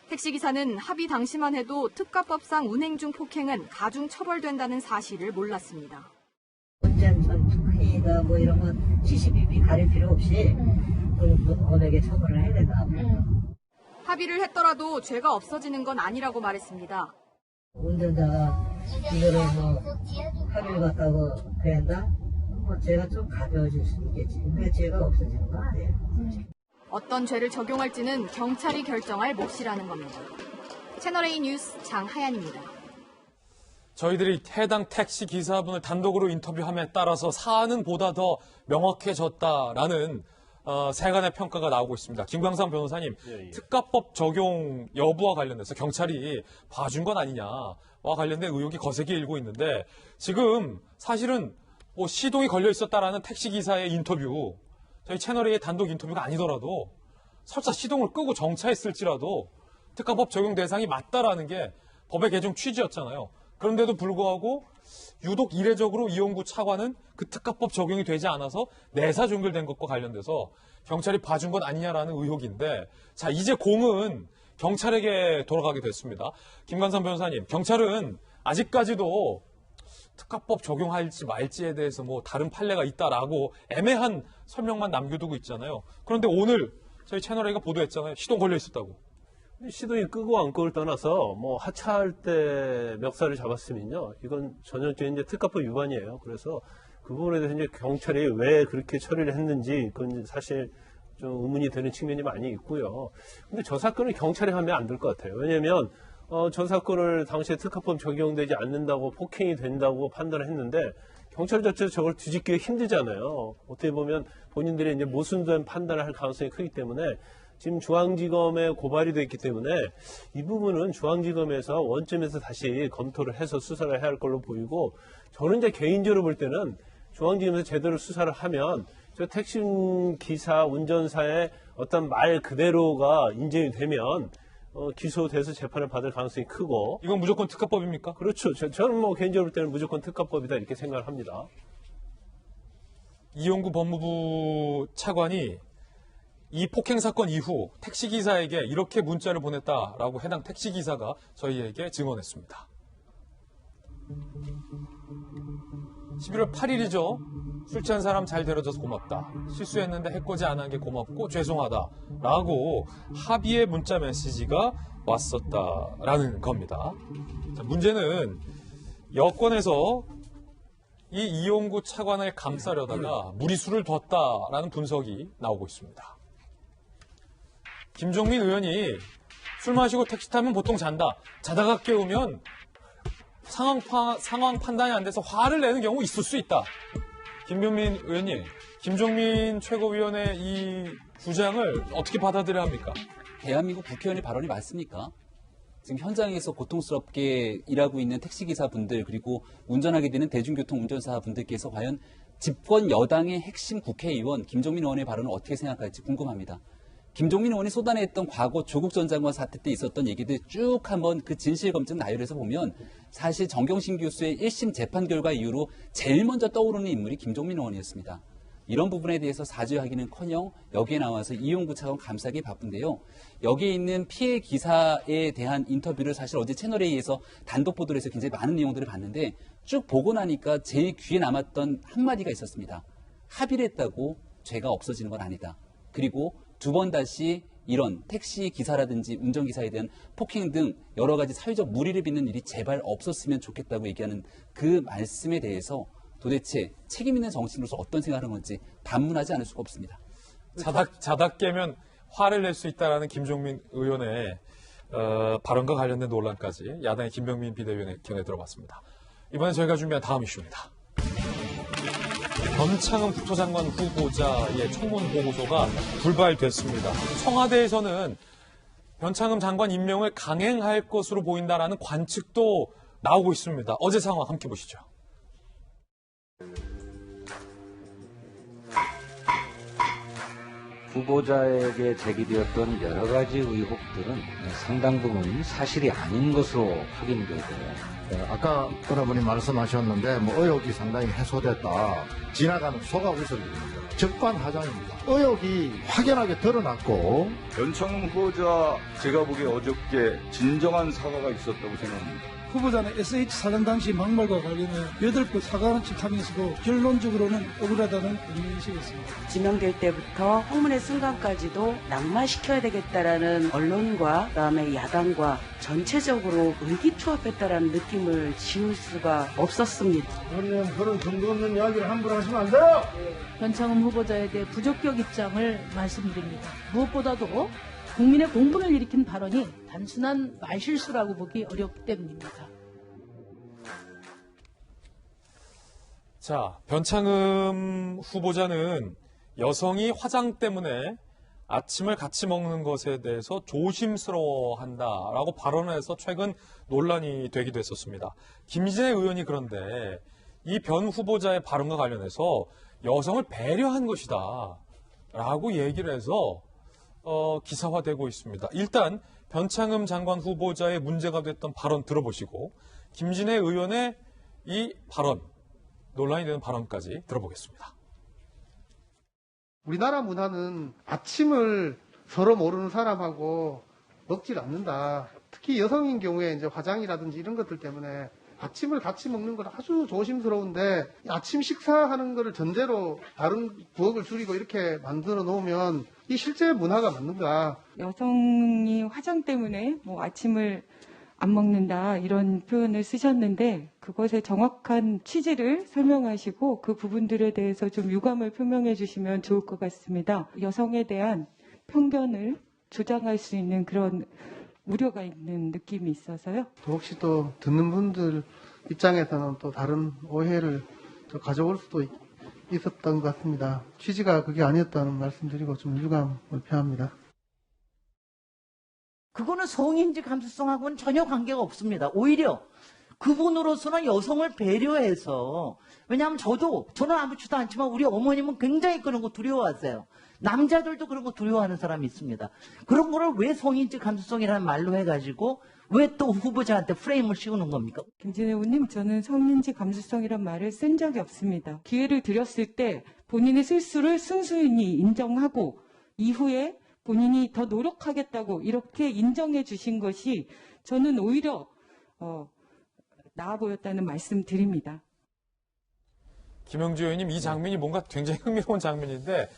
Speaker 14: 택시기사는 합의 당시만 해도 특가법상 운행 중 폭행은 가중처벌된다는 사실을 몰랐습니다.
Speaker 15: 운전전 특혜가 뭐 이런 건 CCTV 가릴 필요 없이 법에게 처벌을 해야 된다.
Speaker 14: 합의를 했더라도 죄가 없어지는 건 아니라고 말했습니다.
Speaker 15: 운전자가 이거를 뭐 합의를 갖다고 해야 한다? 뭐 죄가 좀 가벼워질 수 있겠지. 근데 죄가 없어지는 건 아니에요.
Speaker 14: 어떤 죄를 적용할지는 경찰이 결정할 몫이라는 겁니다. 채널A 뉴스 장하연입니다.
Speaker 1: 저희들이 해당 택시 기사분을 단독으로 인터뷰함에 따라서 사안은 보다 더 명확해졌다라는 세간의 평가가 나오고 있습니다. 김광삼 변호사님, 특가법 적용 여부와 관련해서 경찰이 봐준 건 아니냐와 관련된 의혹이 거세게 일고 있는데 지금 사실은 뭐 시동이 걸려 있었다라는 택시기사의 인터뷰, 저희 채널A의 단독 인터뷰가 아니더라도 설사 시동을 끄고 정차했을지라도 특가법 적용 대상이 맞다라는 게 법의 개정 취지였잖아요. 그런데도 불구하고 유독 이례적으로 이용구 차관은 그 특가법 적용이 되지 않아서 내사 종결된 것과 관련돼서 경찰이 봐준 건 아니냐라는 의혹인데, 자, 이제 공은 경찰에게 돌아가게 됐습니다. 김관삼 변호사님, 경찰은 아직까지도 특가법 적용할지 말지에 대해서 뭐 다른 판례가 있다라고 애매한 설명만 남겨두고 있잖아요. 그런데 오늘 저희 채널A가 보도했잖아요. 시동 걸려 있었다고.
Speaker 5: 시동이 끄고 안 끄고를 떠나서 뭐 하차할 때 멱살을 잡았으면요, 이건 전형적인 이제 특가법 위반이에요. 그래서 그 부분에 대해서 이제 경찰이 왜 그렇게 처리를 했는지 그건 사실 좀 의문이 되는 측면이 많이 있고요. 근데 저 사건은 경찰이 하면 안 될 것 같아요. 왜냐하면 저 사건을 당시에 특가법 적용되지 않는다고 폭행이 된다고 판단을 했는데 경찰 자체도 저걸 뒤집기가 힘들잖아요. 어떻게 보면 본인들이 이제 모순된 판단을 할 가능성이 크기 때문에 지금 중앙지검에 고발이 됐기 때문에 이 부분은 중앙지검에서 원점에서 다시 검토를 해서 수사를 해야 할 걸로 보이고, 저는 이제 개인적으로 볼 때는 중앙지검에서 제대로 수사를 하면 저 택시 기사 운전사의 어떤 말 그대로가 인정이 되면 기소돼서 재판을 받을 가능성이 크고.
Speaker 1: 이건 무조건 특가법입니까?
Speaker 5: 그렇죠. 저는 뭐 개인적으로 볼 때는 무조건 특가법이다 이렇게 생각을 합니다.
Speaker 1: 이용구 법무부 차관이 이 폭행 사건 이후 택시기사에게 이렇게 문자를 보냈다라고 해당 택시기사가 저희에게 증언했습니다. 11월 8일이죠. 술 취한 사람 잘 데려줘서 고맙다. 실수했는데 해코지 안 한 게 고맙고 죄송하다. 라고 합의의 문자 메시지가 왔었다라는 겁니다. 자, 문제는 여권에서 이 이용구 차관을 감싸려다가 무리수를 뒀다라는 분석이 나오고 있습니다. 김종민 의원이 술 마시고 택시 타면 보통 잔다. 자다가 깨우면 상황 판단이 안 돼서 화를 내는 경우 있을 수 있다. 김병민 의원님, 김종민 최고위원의 이 주장을 어떻게 받아들여야 합니까?
Speaker 8: 대한민국 국회의원의 발언이 맞습니까? 지금 현장에서 고통스럽게 일하고 있는 택시기사분들 그리고 운전하게 되는 대중교통 운전사분들께서 과연 집권 여당의 핵심 국회의원 김종민 의원의 발언을 어떻게 생각할지 궁금합니다. 김종민 의원이 쏟아냈던 과거 조국 전 장관 사태 때 있었던 얘기들 쭉 한번 그 진실검증 나열해서 보면 사실 정경심 교수의 1심 재판 결과 이후로 제일 먼저 떠오르는 인물이 김종민 의원이었습니다. 이런 부분에 대해서 사죄하기는커녕 여기에 나와서 이용구 차관 감싸기 바쁜데요. 여기에 있는 피해 기사에 대한 인터뷰를 사실 어제 채널A에서 단독 보도를 해서 굉장히 많은 내용들을 봤는데 쭉 보고 나니까 제일 귀에 남았던 한마디가 있었습니다. 합의를 했다고 죄가 없어지는 건 아니다. 그리고 두 번 다시 이런 택시 기사라든지 운전기사에 대한 폭행 등 여러 가지 사회적 무리를 빚는 일이 제발 없었으면 좋겠다고 얘기하는 그 말씀에 대해서 도대체 책임 있는 정치인으로서 어떤 생각을 하는 건지 반문하지 않을 수가 없습니다.
Speaker 1: 자다 깨면 화를 낼 수 있다라는 김종민 의원의 발언과 관련된 논란까지 야당의 김병민 비대위원의 견해 들어봤습니다. 이번에 저희가 준비한 다음 이슈입니다. 변창흠 국토장관 후보자의 청문 보고서가 불발됐습니다. 청와대에서는 변창흠 장관 임명을 강행할 것으로 보인다라는 관측도 나오고 있습니다. 어제 상황 함께 보시죠.
Speaker 16: 후보자에게 제기되었던 여러 가지 의혹들은 상당 부분 사실이 아닌 것으로 확인되고,
Speaker 17: 아까 여러분이 말씀하셨는데 의혹이 상당히 해소됐다. 지나가는 소각 의혹입니다. 적반하장입니다. 의혹이 확연하게 드러났고.
Speaker 18: 변창흠 후보자 제가 보기에 어저께 진정한 사과가 있었다고 생각합니다.
Speaker 3: 후보자는 SH 사장 당시 막말과 관련해 8번 사과를 하면서도 결론적으로는 억울하다는 의미이시겠습니다.
Speaker 19: 지명될 때부터 청문회 순간까지도 낙마시켜야 되겠다라는 언론과 그다음에 야당과 전체적으로 의기투합했다라는 느낌을 지울 수가 없었습니다.
Speaker 17: 그러면 그런 근거 없는 이야기를 함부로 하시면 안 돼요!
Speaker 20: 변창흠 후보자에 대해 부적격 입장을 말씀드립니다. 무엇보다도 국민의 공분을 일으킨 발언이 단순한 말실수라고 보기 어렵기 때문입니다.
Speaker 1: 자, 변창흠 후보자는 여성이 화장 때문에 아침을 같이 먹는 것에 대해서 조심스러워한다라고 발언해서 최근 논란이 되기도 했었습니다. 김진애 의원이 그런데 이 변 후보자의 발언과 관련해서 여성을 배려한 것이다 라고 얘기를 해서 기사화되고 있습니다. 일단 변창흠 장관 후보자의 문제가 됐던 발언 들어보시고 김진애 의원의 이 발언, 논란이 되는 발언까지 들어보겠습니다.
Speaker 21: 우리나라 문화는 아침을 서로 모르는 사람하고 먹질 않는다. 특히 여성인 경우에 이제 화장이라든지 이런 것들 때문에 아침을 같이 먹는 건 아주 조심스러운데 아침 식사하는 거를 전제로 다른 부엌을 줄이고 이렇게 만들어 놓으면 이 실제 문화가 맞는가?
Speaker 22: 여성이 화장 때문에 아침을 안 먹는다 이런 표현을 쓰셨는데 그것의 정확한 취지를 설명하시고 그 부분들에 대해서 좀 유감을 표명해 주시면 좋을 것 같습니다. 여성에 대한 편견을 조장할 수 있는 그런 우려가 있는 느낌이 있어서요.
Speaker 21: 혹시 또 듣는 분들 입장에서는 또 다른 오해를 또 가져올 수도 있었던 것 같습니다. 취지가 그게 아니었다는 말씀드리고 좀 유감을 표합니다.
Speaker 23: 그거는 성인지 감수성하고는 전혀 관계가 없습니다. 오히려
Speaker 2: 그분으로서는 여성을 배려해서, 왜냐하면 저는 아무렇지도 않지만 우리 어머님은 굉장히 그런 거 두려워하세요. 남자들도 그런 거 두려워하는 사람이 있습니다. 그런 거를 왜 성인지 감수성이라는 말로 해가지고 왜 또 후보자한테 프레임을 씌우는 겁니까?
Speaker 22: 김진애 의원님, 저는 성인지 감수성이란 말을 쓴 적이 없습니다. 기회를 드렸을 때 본인의 실수를 순수히 인정하고 이후에 본인이 더 노력하겠다고 이렇게 인정해 주신 것이 저는 오히려 나아 보였다는 말씀 드립니다.
Speaker 1: 김영주 의원님, 이 장면이 뭔가 굉장히 흥미로운 장면인데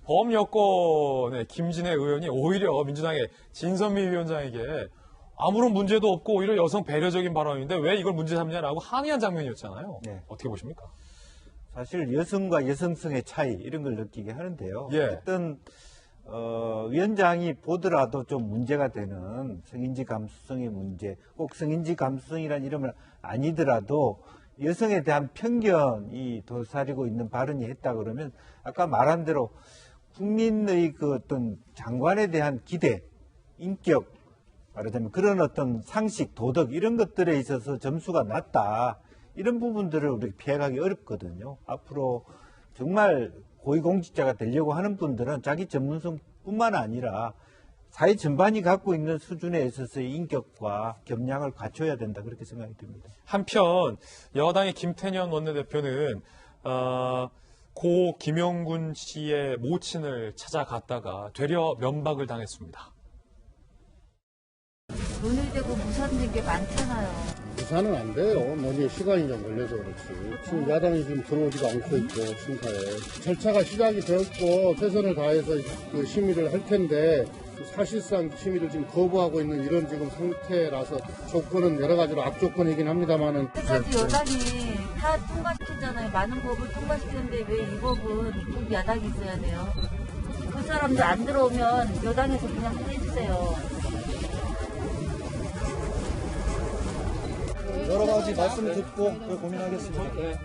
Speaker 1: 범여권의 김진애 의원이 오히려 민주당의 진선미 위원장에게 아무런 문제도 없고 오히려 여성 배려적인 발언인데 왜 이걸 문제 삼냐라고 항의한 장면이었잖아요.
Speaker 7: 네.
Speaker 1: 어떻게 보십니까?
Speaker 7: 사실 여성과 여성성의 차이 이런 걸 느끼게 하는데요.
Speaker 1: 예.
Speaker 7: 어떤 위원장이 보더라도 좀 문제가 되는 성인지 감수성의 문제, 꼭 성인지 감수성이라는 이름을 아니더라도 여성에 대한 편견이 도사리고 있는 발언이 했다 그러면 아까 말한 대로 국민의 그 어떤 장관에 대한 기대, 인격, 말하자면 그런 어떤 상식, 도덕 이런 것들에 있어서 점수가 낮다. 이런 부분들을 우리가 피해가기 어렵거든요. 앞으로 정말 고위공직자가 되려고 하는 분들은 자기 전문성뿐만 아니라 사회 전반이 갖고 있는 수준에 있어서의 인격과 겸양을 갖춰야 된다. 그렇게 생각이 듭니다.
Speaker 1: 한편 여당의 김태년 원내대표는 고 김용군 씨의 모친을 찾아갔다가 되려 면박을 당했습니다.
Speaker 9: 눈을 대고 무산된 게 많잖아요.
Speaker 17: 무산은 안 돼요. 너무 시간이 좀 걸려서 그렇지. 지금 야당이 지금 들어오지도 않고 있고, 심사에. 절차가 시작이 되었고, 최선을 다해서 그 심의를 할 텐데, 사실상 심의를 지금 거부하고 있는 이런 지금 상태라서 조건은 여러 가지로 악조건이긴 합니다만은.
Speaker 9: 그까지 여당이 다 통과시켰잖아요. 많은 법을 통과시켰는데 왜 이 법은 꼭 야당이 있어야 돼요? 그 사람들 안 들어오면 여당에서 그냥 해주세요.
Speaker 10: 여러 가지 말씀 듣고 고민하겠습니다. 네.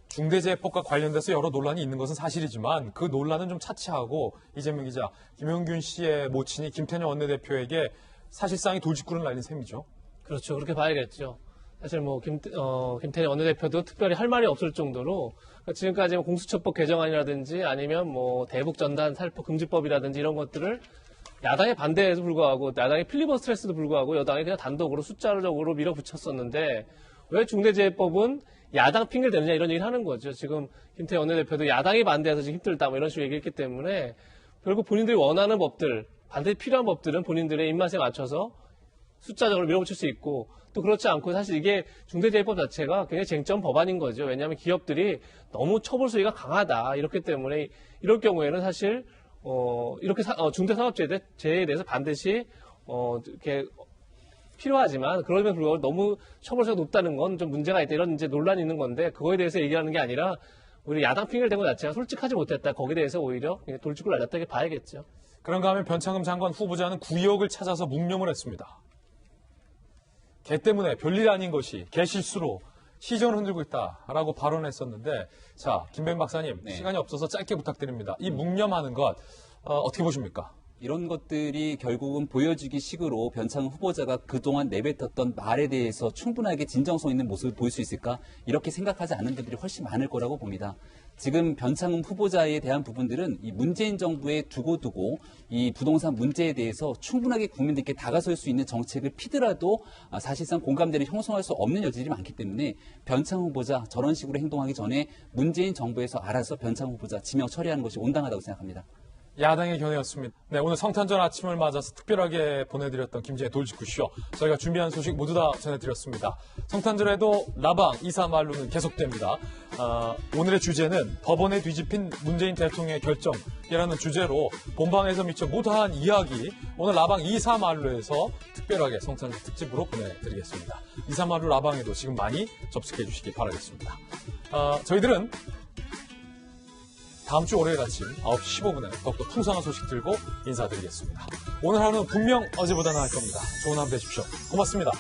Speaker 1: 중대재해법과 관련돼서 여러 논란이 있는 것은 사실이지만 그 논란은 좀 차치하고 이재명 기자, 김용균 씨의 모친이 김태년 원내대표에게 사실상의 돌직구를 날린 셈이죠.
Speaker 6: 그렇죠. 그렇게 봐야겠죠. 사실 뭐 김태년 원내대표도 특별히 할 말이 없을 정도로 지금까지 공수처법 개정안이라든지 아니면 뭐 대북전단 살포 금지법이라든지 이런 것들을 야당의 반대에도 불구하고 야당의 필리버스트레스도 불구하고 여당이 그냥 단독으로 숫자적으로 밀어붙였었는데 왜 중대재해법은 야당 핑계를 대느냐 이런 얘기를 하는 거죠. 지금 김태현 원내대표도 야당이 반대해서 지금 힘들다 뭐 이런 식으로 얘기했기 때문에 결국 본인들이 원하는 법들, 반드시 필요한 법들은 본인들의 입맛에 맞춰서 숫자적으로 밀어붙일 수 있고 또 그렇지 않고 사실 이게 중대재해법 자체가 굉장히 쟁점 법안인 거죠. 왜냐하면 기업들이 너무 처벌 수위가 강하다. 이렇기 때문에 이럴 경우에는 사실 이렇게 중대산업재해에 대해서 반드시 이렇게 필요하지만 그럼에도 불구하고 너무 처벌수가 높다는 건 좀 문제가 있다 이런 이제 논란이 있는 건데 그거에 대해서 얘기하는 게 아니라 우리 야당 핑계를 댄 것 자체가 솔직하지 못했다. 거기에 대해서 오히려 돌직구를 날렸다 이렇게 봐야겠죠.
Speaker 1: 그런가 하면 변창흠 장관 후보자는 구역을 찾아서 묵념을 했습니다. 개 때문에 별일 아닌 것이 개 실수로 시정을 흔들고 있다라고 발언했었는데 자, 김병 박사님 시간이 없어서 짧게 부탁드립니다. 이 묵념하는 것 어떻게 보십니까?
Speaker 8: 이런 것들이 결국은 보여주기 식으로 변창흠 후보자가 그동안 내뱉었던 말에 대해서 충분하게 진정성 있는 모습을 보일 수 있을까? 이렇게 생각하지 않는 분들이 훨씬 많을 거라고 봅니다. 지금 변창흠 후보자에 대한 부분들은 이 문재인 정부에 두고두고 이 부동산 문제에 대해서 충분하게 국민들께 다가설 수 있는 정책을 피더라도 사실상 공감대를 형성할 수 없는 여지들이 많기 때문에 변창흠 후보자 저런 식으로 행동하기 전에 문재인 정부에서 알아서 변창흠 후보자 지명 처리하는 것이 온당하다고 생각합니다.
Speaker 1: 야당의 견해였습니다. 네, 오늘 성탄절 아침을 맞아서 특별하게 보내드렸던 김진애 돌직구쇼. 저희가 준비한 소식 모두 다 전해드렸습니다. 성탄절에도 라방 2사 말로는 계속됩니다. 오늘의 주제는 법원에 뒤집힌 문재인 대통령의 결정이라는 주제로 본방에서 미처 못한 이야기 오늘 라방 2사 말로에서 특별하게 성탄절 특집으로 보내드리겠습니다. 2사 말로 라방에도 지금 많이 접속해 주시기 바라겠습니다. 저희들은 다음 주 월요일 아침 9시 15분에 더욱더 풍성한 소식 들고 인사드리겠습니다. 오늘 하루는 분명 어제보다 나을 겁니다. 좋은 하루 되십시오. 고맙습니다.